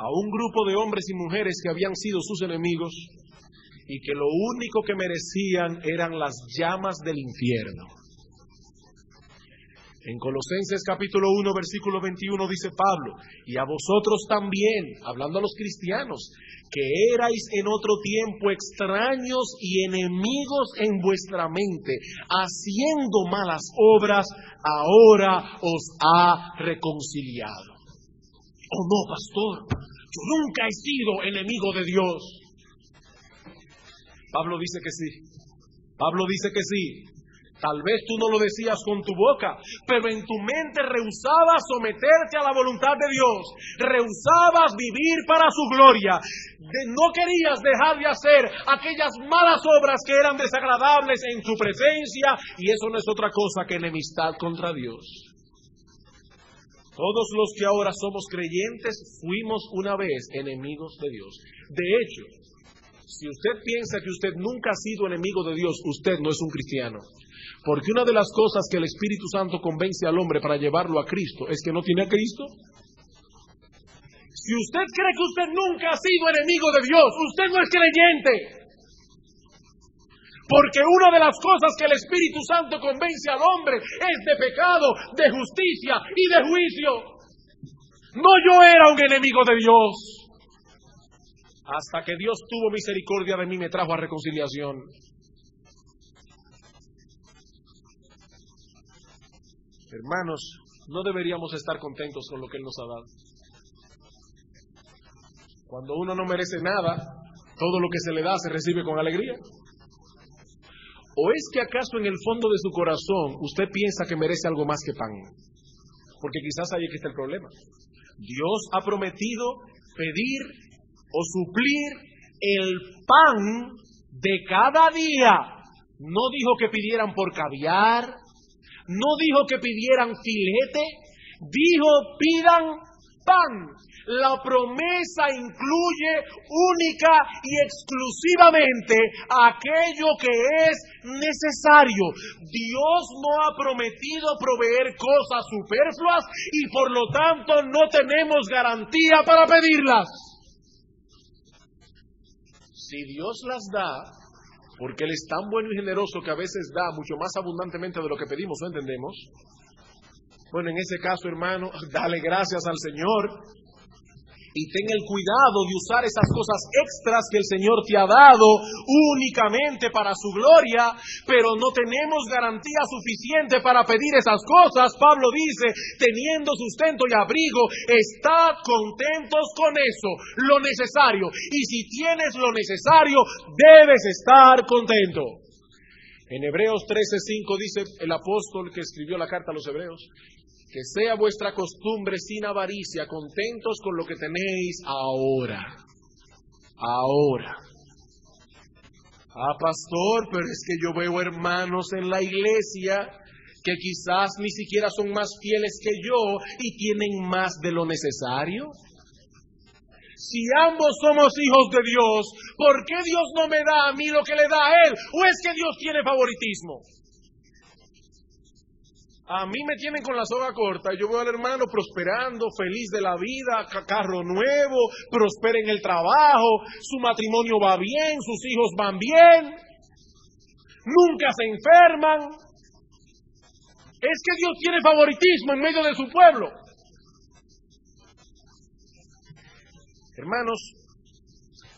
Speaker 2: A un grupo de hombres y mujeres que habían sido sus enemigos y que lo único que merecían eran las llamas del infierno. En Colosenses capítulo 1, versículo 21 dice Pablo, y a vosotros también, hablando a los cristianos, que erais en otro tiempo extraños y enemigos en vuestra mente, haciendo malas obras, ahora os ha reconciliado. Oh no, pastor, yo nunca he sido enemigo de Dios. Pablo dice que sí. Pablo dice que sí. Tal vez tú no lo decías con tu boca, pero en tu mente rehusabas someterte a la voluntad de Dios. Rehusabas vivir para su gloria. No querías dejar de hacer aquellas malas obras que eran desagradables en su presencia, y eso no es otra cosa que enemistad contra Dios. Todos los que ahora somos creyentes fuimos una vez enemigos de Dios. De hecho, si usted piensa que usted nunca ha sido enemigo de Dios, usted no es un cristiano. Porque una de las cosas que el Espíritu Santo convence al hombre para llevarlo a Cristo es que no tiene a Cristo. Si usted cree que usted nunca ha sido enemigo de Dios, usted no es creyente. Porque una de las cosas que el Espíritu Santo convence al hombre es de pecado, de justicia y de juicio. No, yo era un enemigo de Dios. Hasta que Dios tuvo misericordia de mí, me trajo a reconciliación. Hermanos, no deberíamos estar contentos con lo que Él nos ha dado. Cuando uno no merece nada, todo lo que se le da se recibe con alegría. ¿O es que acaso en el fondo de su corazón usted piensa que merece algo más que pan? Porque quizás ahí es que está el problema. Dios ha prometido pedir o suplir el pan de cada día.
Speaker 1: No dijo que pidieran por caviar, no dijo que pidieran filete, dijo pidan pan. La promesa incluye única y exclusivamente aquello que es necesario. Dios no ha prometido proveer cosas superfluas y por lo tanto no tenemos garantía para pedirlas. Si Dios las da, porque Él es tan bueno y generoso que a veces da mucho más abundantemente de lo que pedimos o entendemos, bueno, en ese caso, hermano, dale gracias al Señor. Y ten el cuidado de usar esas cosas extras que el Señor te ha dado únicamente para su gloria, pero no tenemos garantía suficiente para pedir esas cosas. Pablo dice, teniendo sustento y abrigo, estad contentos con eso, lo necesario. Y si tienes lo necesario, debes estar contento. En Hebreos 13:5 dice el apóstol que escribió la carta a los Hebreos, que sea vuestra costumbre sin avaricia, contentos con lo que tenéis ahora. Ahora. Pastor, pero es que yo veo hermanos en la iglesia que quizás ni siquiera son más fieles que yo y tienen más de lo necesario. Si ambos somos hijos de Dios, ¿por qué Dios no me da a mí lo que le da a Él? ¿O es que Dios tiene favoritismo? A mí me tienen con la soga corta. Yo veo al hermano prosperando, feliz de la vida, carro nuevo, prospera en el trabajo, su matrimonio va bien, sus hijos van bien, nunca se enferman. Es que Dios tiene favoritismo en medio de su pueblo. Hermanos,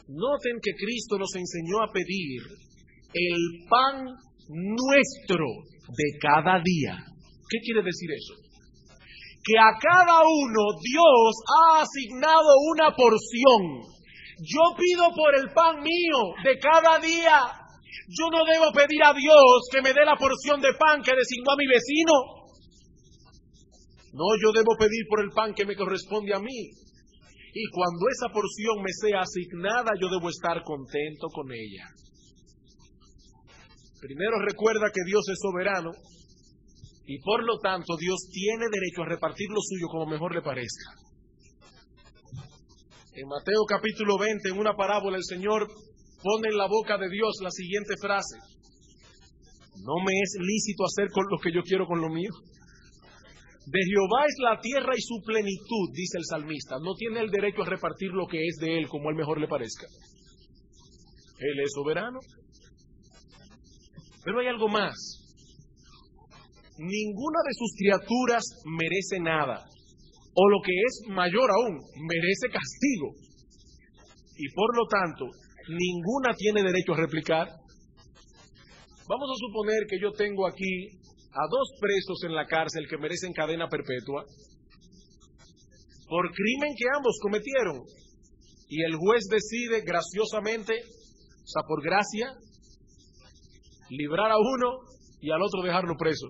Speaker 1: noten que Cristo nos enseñó a pedir el pan nuestro de cada día. ¿Qué quiere decir eso? Que a cada uno Dios ha asignado una porción. Yo pido por el pan mío de cada día. Yo no debo pedir a Dios que me dé la porción de pan que designó a mi vecino. No, yo debo pedir por el pan que me corresponde a mí. Y cuando esa porción me sea asignada, yo debo estar contento con ella. Primero recuerda que Dios es soberano. Y por lo tanto, Dios tiene derecho a repartir lo suyo como mejor le parezca. En Mateo capítulo 20, en una parábola, el Señor pone en la boca de Dios la siguiente frase: no me es lícito hacer con lo que yo quiero con lo mío. De Jehová es la tierra y su plenitud, dice el salmista. No tiene el derecho a repartir lo que es de Él como Él mejor le parezca. Él es soberano. Pero hay algo más. Ninguna de sus criaturas merece nada, o lo que es mayor aún, merece castigo. Y por lo tanto, ninguna tiene derecho a replicar. Vamos a suponer que yo tengo aquí a 2 presos en la cárcel que merecen cadena perpetua por crimen que ambos cometieron. Y el juez decide graciosamente, o sea, por gracia, librar a uno y al otro dejarlo preso.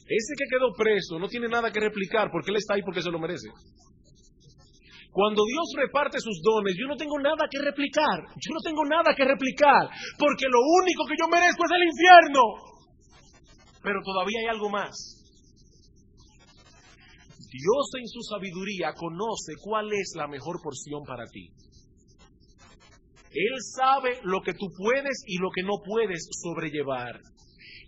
Speaker 1: Ese que quedó preso no tiene nada que replicar porque él está ahí porque se lo merece. Cuando Dios reparte sus dones, yo no tengo nada que replicar. Yo no tengo nada que replicar porque lo único que yo merezco es el infierno. Pero todavía hay algo más. Dios en su sabiduría conoce cuál es la mejor porción para ti. Él sabe lo que tú puedes y lo que no puedes sobrellevar.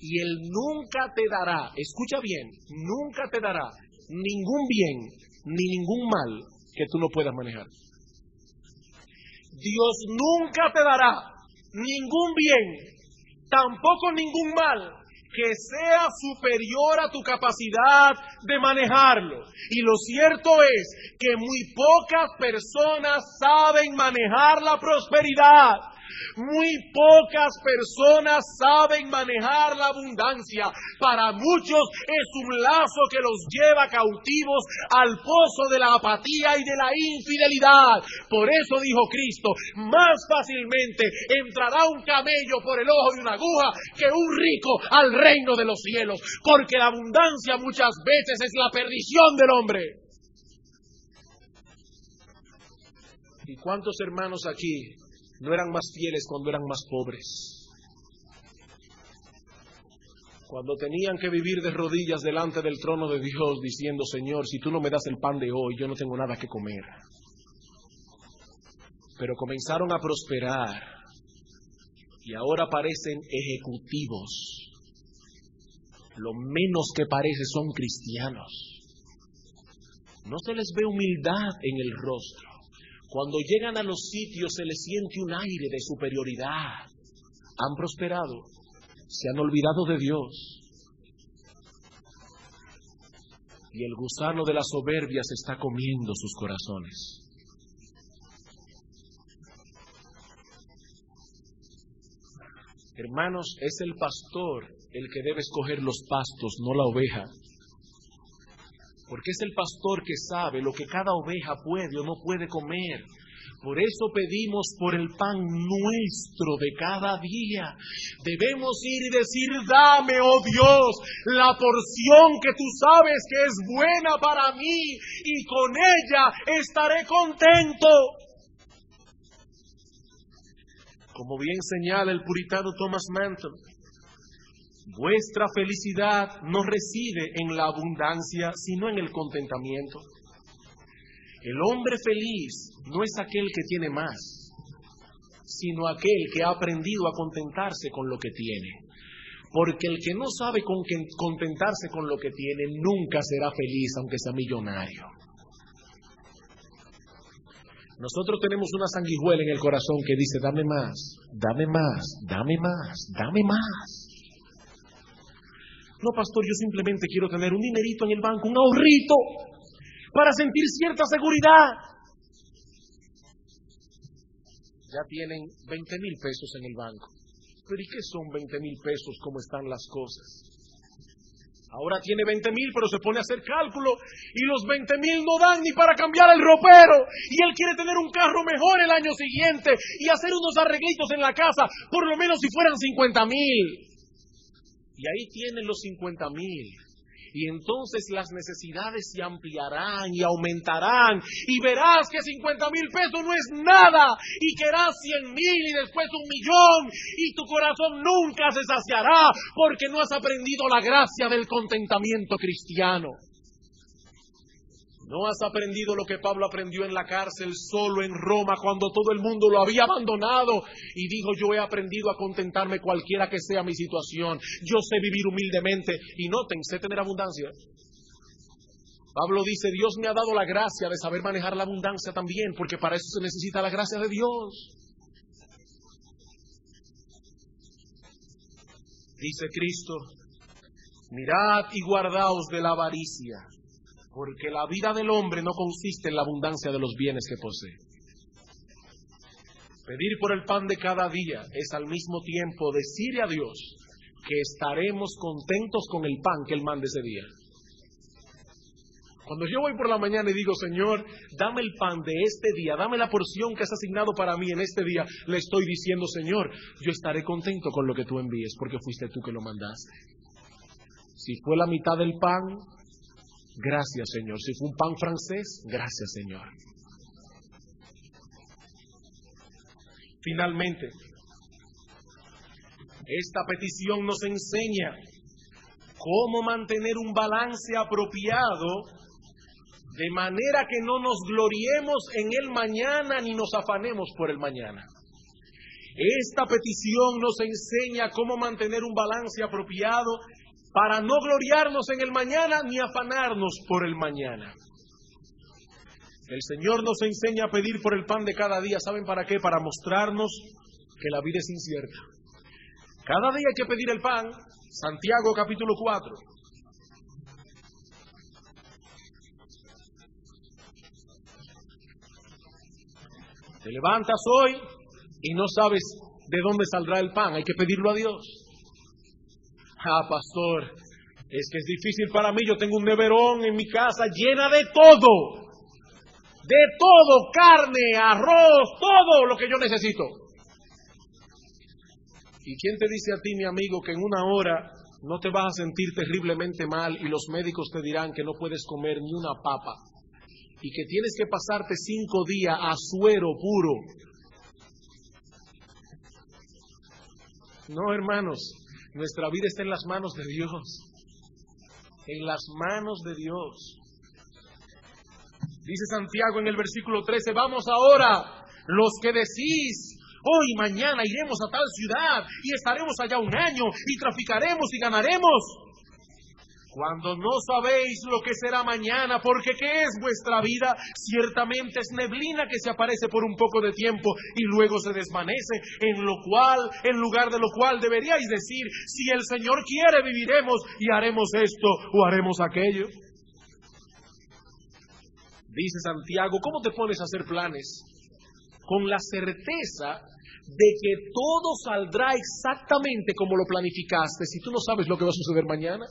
Speaker 1: Y Él nunca te dará, escucha bien, nunca te dará ningún bien ni ningún mal que tú no puedas manejar. Dios nunca te dará ningún bien, tampoco ningún mal que sea superior a tu capacidad de manejarlo. Y lo cierto es que muy pocas personas saben manejar la prosperidad. Muy pocas personas saben manejar la abundancia. Para muchos es un lazo que los lleva cautivos al pozo de la apatía y de la infidelidad. Por eso dijo Cristo, más fácilmente entrará un camello por el ojo de una aguja que un rico al reino de los cielos. Porque la abundancia muchas veces es la perdición del hombre. ¿Y cuántos hermanos aquí no eran más fieles cuando eran más pobres? Cuando tenían que vivir de rodillas delante del trono de Dios, diciendo, Señor, si tú no me das el pan de hoy, yo no tengo nada que comer. Pero comenzaron a prosperar y ahora parecen ejecutivos. Lo menos que parece son cristianos. No se les ve humildad en el rostro. Cuando llegan a los sitios se les siente un aire de superioridad. Han prosperado, se han olvidado de Dios. Y el gusano de la soberbia se está comiendo sus corazones. Hermanos, es el pastor el que debe escoger los pastos, no la oveja. Porque es el pastor que sabe lo que cada oveja puede o no puede comer. Por eso pedimos por el pan nuestro de cada día. Debemos ir y decir, dame, oh Dios, la porción que tú sabes que es buena para mí y con ella estaré contento. Como bien señala el puritano Thomas Manton, vuestra felicidad no reside en la abundancia, sino en el contentamiento. El hombre feliz no es aquel que tiene más, sino aquel que ha aprendido a contentarse con lo que tiene. Porque el que no sabe contentarse con lo que tiene, nunca será feliz, aunque sea millonario. Nosotros tenemos una sanguijuela en el corazón que dice, dame más, dame más, dame más, dame más. No, pastor, yo simplemente quiero tener un dinerito en el banco, un ahorrito, para sentir cierta seguridad. Ya tienen 20,000 pesos en el banco. Pero ¿y qué son 20,000 pesos? ¿Cómo están las cosas? Ahora tiene 20,000, pero se pone a hacer cálculo y los 20,000 no dan ni para cambiar el ropero. Y él quiere tener un carro mejor el año siguiente y hacer unos arreglitos en la casa, por lo menos si fueran 50,000. Y ahí tienen los 50,000. Y entonces las necesidades se ampliarán y aumentarán. Y verás que 50,000 pesos no es nada. Y querrás 100,000 y después 1,000,000. Y tu corazón nunca se saciará porque no has aprendido la gracia del contentamiento cristiano. No has aprendido lo que Pablo aprendió en la cárcel solo en Roma cuando todo el mundo lo había abandonado y dijo, yo he aprendido a contentarme cualquiera que sea mi situación, yo sé vivir humildemente y noten, sé tener abundancia. Pablo dice, Dios me ha dado la gracia de saber manejar la abundancia también, porque para eso se necesita la gracia de Dios. Dice Cristo, mirad y guardaos de la avaricia, porque la vida del hombre no consiste en la abundancia de los bienes que posee. Pedir por el pan de cada día es al mismo tiempo decirle a Dios que estaremos contentos con el pan que Él mande ese día. Cuando yo voy por la mañana y digo, Señor, dame el pan de este día, dame la porción que has asignado para mí en este día, le estoy diciendo, Señor, yo estaré contento con lo que tú envíes, porque fuiste tú que lo mandaste. Si fue la mitad del pan, gracias, Señor. Si fue un pan francés, gracias, Señor. Finalmente, esta petición nos enseña cómo mantener un balance apropiado de manera que no nos gloriemos en el mañana ni nos afanemos por el mañana. Esta petición nos enseña cómo mantener un balance apropiado para no gloriarnos en el mañana ni afanarnos por el mañana. El Señor nos enseña a pedir por el pan de cada día. ¿Saben para qué? Para mostrarnos que la vida es incierta. Cada día hay que pedir el pan. Santiago capítulo 4. Te levantas hoy y no sabes de dónde saldrá el pan. Hay que pedirlo a Dios. Ah, pastor, es que es difícil para mí. Yo tengo un neverón en mi casa llena de todo. De todo, carne, arroz, todo lo que yo necesito. ¿Y quién te dice a ti, mi amigo, que en una hora no te vas a sentir terriblemente mal y los médicos te dirán que no puedes comer ni una papa y que tienes que pasarte 5 días a suero puro? No, hermanos, Nuestra vida está en las manos de Dios. En las manos de Dios. Dice Santiago en el versículo 13, vamos ahora, los que decís, hoy, mañana iremos a tal ciudad y estaremos allá un año y traficaremos y ganaremos. Cuando no sabéis lo que será mañana, porque ¿qué es vuestra vida? Ciertamente es neblina que se aparece por un poco de tiempo y luego se desvanece, en lugar de lo cual deberíais decir, si el Señor quiere viviremos y haremos esto o haremos aquello. Dice Santiago, ¿cómo te pones a hacer planes? Con la certeza de que todo saldrá exactamente como lo planificaste, si tú no sabes lo que va a suceder mañana.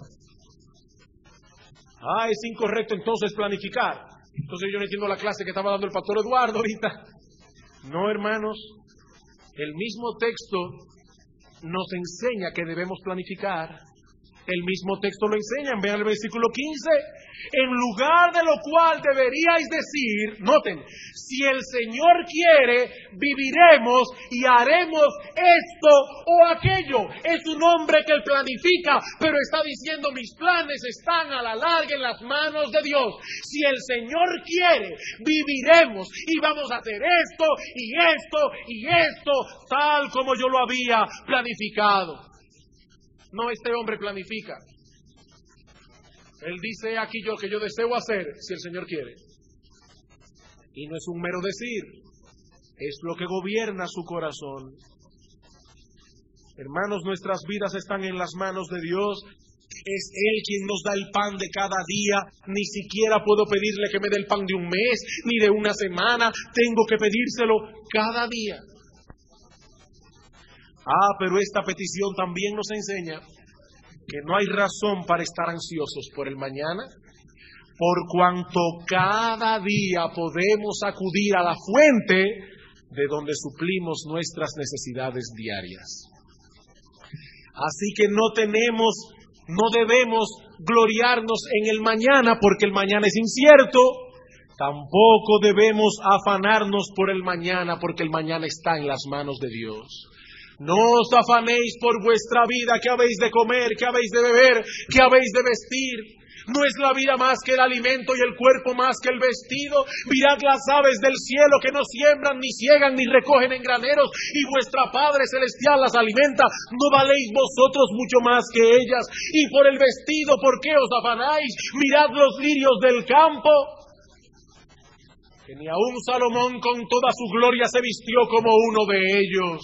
Speaker 1: Es incorrecto entonces planificar. Entonces yo no entiendo la clase que estaba dando el pastor Eduardo ahorita. No, hermanos, el mismo texto nos enseña que debemos planificar. El mismo texto lo enseña, vean el versículo 15. En lugar de lo cual deberíais decir, noten, si el Señor quiere, viviremos y haremos esto o aquello. Es un hombre que él planifica, pero está diciendo, mis planes están a la larga en las manos de Dios. Si el Señor quiere, viviremos y vamos a hacer esto y esto y esto, tal como yo lo había planificado. No, este hombre planifica. Él dice aquí yo que yo deseo hacer si el Señor quiere. Y no es un mero decir, es lo que gobierna su corazón. Hermanos, nuestras vidas están en las manos de Dios. Es Él quien nos da el pan de cada día. Ni siquiera puedo pedirle que me dé el pan de un mes, ni de una semana. Tengo que pedírselo cada día. Pero esta petición también nos enseña que no hay razón para estar ansiosos por el mañana, por cuanto cada día podemos acudir a la fuente de donde suplimos nuestras necesidades diarias. Así que no debemos gloriarnos en el mañana porque el mañana es incierto. Tampoco debemos afanarnos por el mañana porque el mañana está en las manos de Dios. No os afanéis por vuestra vida, qué habéis de comer, qué habéis de beber, qué habéis de vestir. ¿No es la vida más que el alimento y el cuerpo más que el vestido? Mirad las aves del cielo que no siembran, ni ciegan, ni recogen en graneros, y vuestra Padre Celestial las alimenta. ¿No valéis vosotros mucho más que ellas? Y por el vestido, ¿por qué os afanáis? Mirad los lirios del campo, que ni aun Salomón con toda su gloria se vistió como uno de ellos.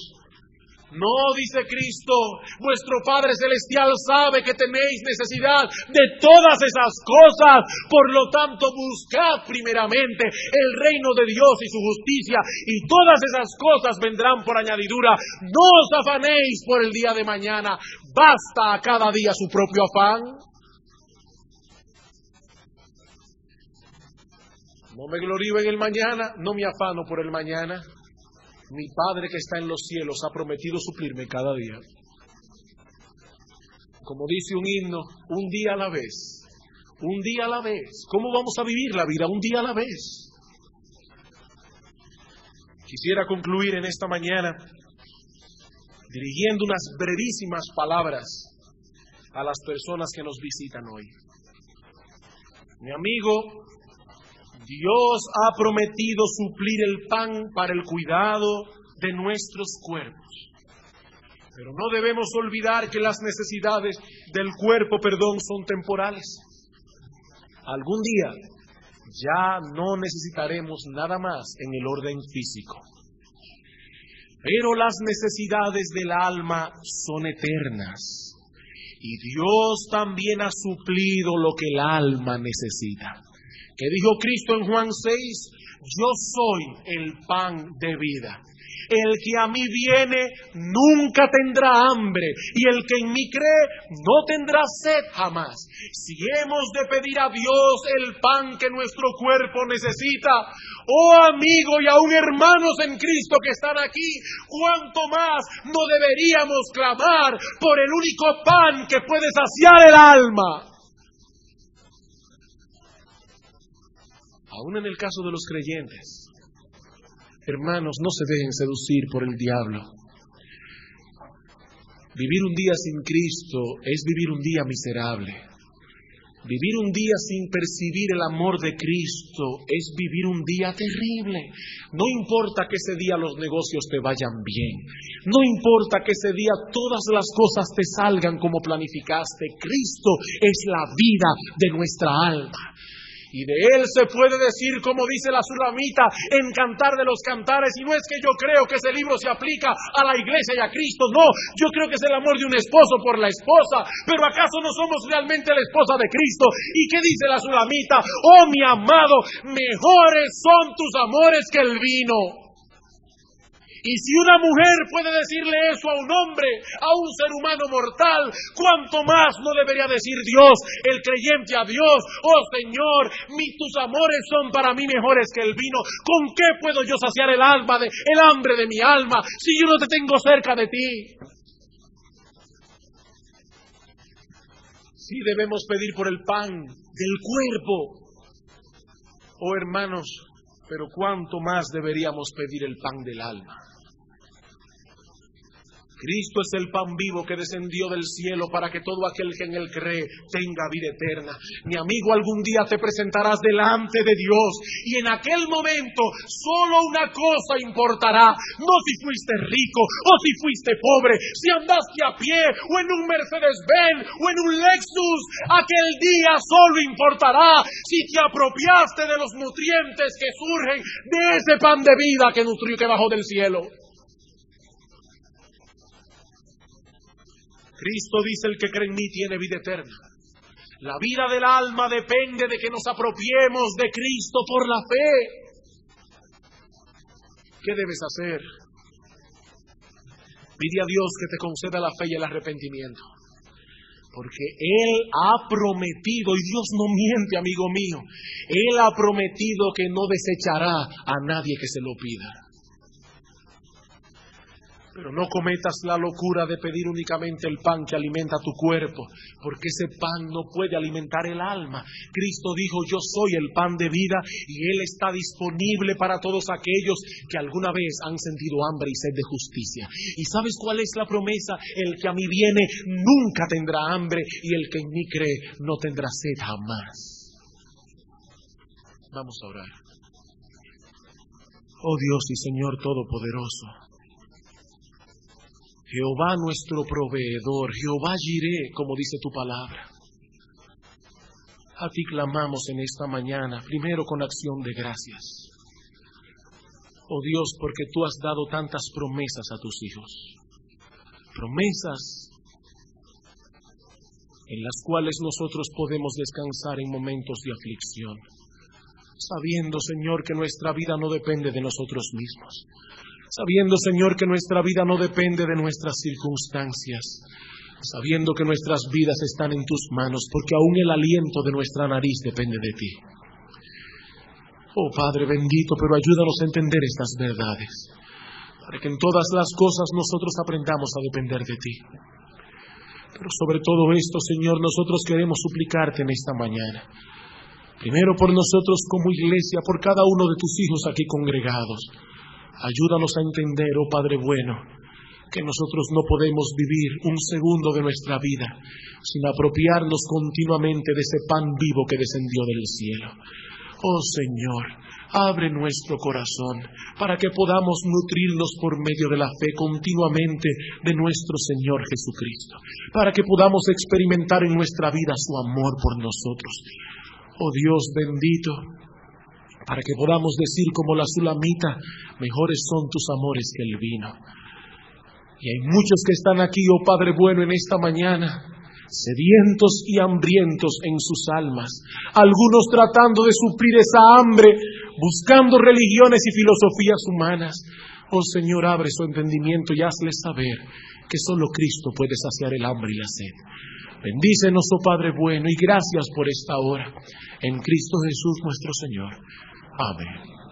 Speaker 1: No, dice Cristo, vuestro Padre Celestial sabe que tenéis necesidad de todas esas cosas. Por lo tanto, buscad primeramente el reino de Dios y su justicia, y todas esas cosas vendrán por añadidura. No os afanéis por el día de mañana, basta a cada día su propio afán. No me glorío en el mañana, no me afano por el mañana. Mi Padre que está en los cielos ha prometido suplirme cada día. Como dice un himno, un día a la vez. Un día a la vez. ¿Cómo vamos a vivir la vida? Un día a la vez. Quisiera concluir en esta mañana dirigiendo unas brevísimas palabras a las personas que nos visitan hoy. Mi amigo, Dios ha prometido suplir el pan para el cuidado de nuestros cuerpos. Pero no debemos olvidar que las necesidades del cuerpo, son temporales. Algún día ya no necesitaremos nada más en el orden físico. Pero las necesidades del alma son eternas. Y Dios también ha suplido lo que el alma necesita. ¿Qué dijo Cristo en Juan 6? Yo soy el pan de vida. El que a mí viene nunca tendrá hambre, y el que en mí cree no tendrá sed jamás. Si hemos de pedir a Dios el pan que nuestro cuerpo necesita, oh amigo y aún hermanos en Cristo que están aquí, cuánto más no deberíamos clamar por el único pan que puede saciar el alma. Aún en el caso de los creyentes, hermanos, no se dejen seducir por el diablo. Vivir un día sin Cristo es vivir un día miserable. Vivir un día sin percibir el amor de Cristo es vivir un día terrible. No importa que ese día los negocios te vayan bien. No importa que ese día todas las cosas te salgan como planificaste. Cristo es la vida de nuestra alma. Y de Él se puede decir, como dice la Sulamita, en Cantar de los Cantares, y no es que yo creo que ese libro se aplica a la iglesia y a Cristo, no, yo creo que es el amor de un esposo por la esposa, pero ¿acaso no somos realmente la esposa de Cristo? ¿Y qué dice la Sulamita? Oh mi amado, mejores son tus amores que el vino. Y si una mujer puede decirle eso a un hombre, a un ser humano mortal, ¿cuánto más no debería decir Dios, el creyente a Dios? Oh Señor, tus amores son para mí mejores que el vino. ¿Con qué puedo yo saciar el hambre de mi alma si yo no te tengo cerca de ti? Sí debemos pedir por el pan del cuerpo. Oh hermanos, pero ¿cuánto más deberíamos pedir el pan del alma? Cristo es el pan vivo que descendió del cielo para que todo aquel que en Él cree tenga vida eterna. Mi amigo, algún día te presentarás delante de Dios y en aquel momento solo una cosa importará. No si fuiste rico o si fuiste pobre, si andaste a pie o en un Mercedes-Benz o en un Lexus. Aquel día solo importará si te apropiaste de los nutrientes que surgen de ese pan de vida que bajó del cielo. Cristo dice, el que cree en mí tiene vida eterna. La vida del alma depende de que nos apropiemos de Cristo por la fe. ¿Qué debes hacer? Pide a Dios que te conceda la fe y el arrepentimiento. Porque Él ha prometido, y Dios no miente, amigo mío, Él ha prometido que no desechará a nadie que se lo pida. Pero no cometas la locura de pedir únicamente el pan que alimenta tu cuerpo, porque ese pan no puede alimentar el alma. Cristo dijo, yo soy el pan de vida, y Él está disponible para todos aquellos que alguna vez han sentido hambre y sed de justicia. ¿Y sabes cuál es la promesa? El que a mí viene nunca tendrá hambre, y el que en mí cree no tendrá sed jamás. Vamos a orar. Oh Dios y Señor Todopoderoso, Jehová nuestro proveedor, Jehová Jireh, como dice tu palabra. A ti clamamos en esta mañana, primero con acción de gracias. Oh Dios, porque tú has dado tantas promesas a tus hijos. Promesas en las cuales nosotros podemos descansar en momentos de aflicción, sabiendo, Señor, que nuestra vida no depende de nosotros mismos. Sabiendo, Señor, que nuestra vida no depende de nuestras circunstancias, sabiendo que nuestras vidas están en tus manos, porque aún el aliento de nuestra nariz depende de ti. Oh Padre bendito, pero ayúdanos a entender estas verdades, para que en todas las cosas nosotros aprendamos a depender de ti. Pero sobre todo esto, Señor, nosotros queremos suplicarte en esta mañana. Primero por nosotros como iglesia, por cada uno de tus hijos aquí congregados. Ayúdanos a entender, oh Padre bueno, que nosotros no podemos vivir un segundo de nuestra vida sin apropiarnos continuamente de ese pan vivo que descendió del cielo. Oh Señor, abre nuestro corazón para que podamos nutrirnos por medio de la fe continuamente de nuestro Señor Jesucristo, para que podamos experimentar en nuestra vida su amor por nosotros. Oh Dios bendito, para que podamos decir como la Sulamita, mejores son tus amores que el vino. Y hay muchos que están aquí, oh Padre bueno, en esta mañana, sedientos y hambrientos en sus almas, algunos tratando de suplir esa hambre, buscando religiones y filosofías humanas. Oh Señor, abre su entendimiento y hazles saber que solo Cristo puede saciar el hambre y la sed. Bendícenos, oh Padre bueno, y gracias por esta hora. En Cristo Jesús nuestro Señor. Amén.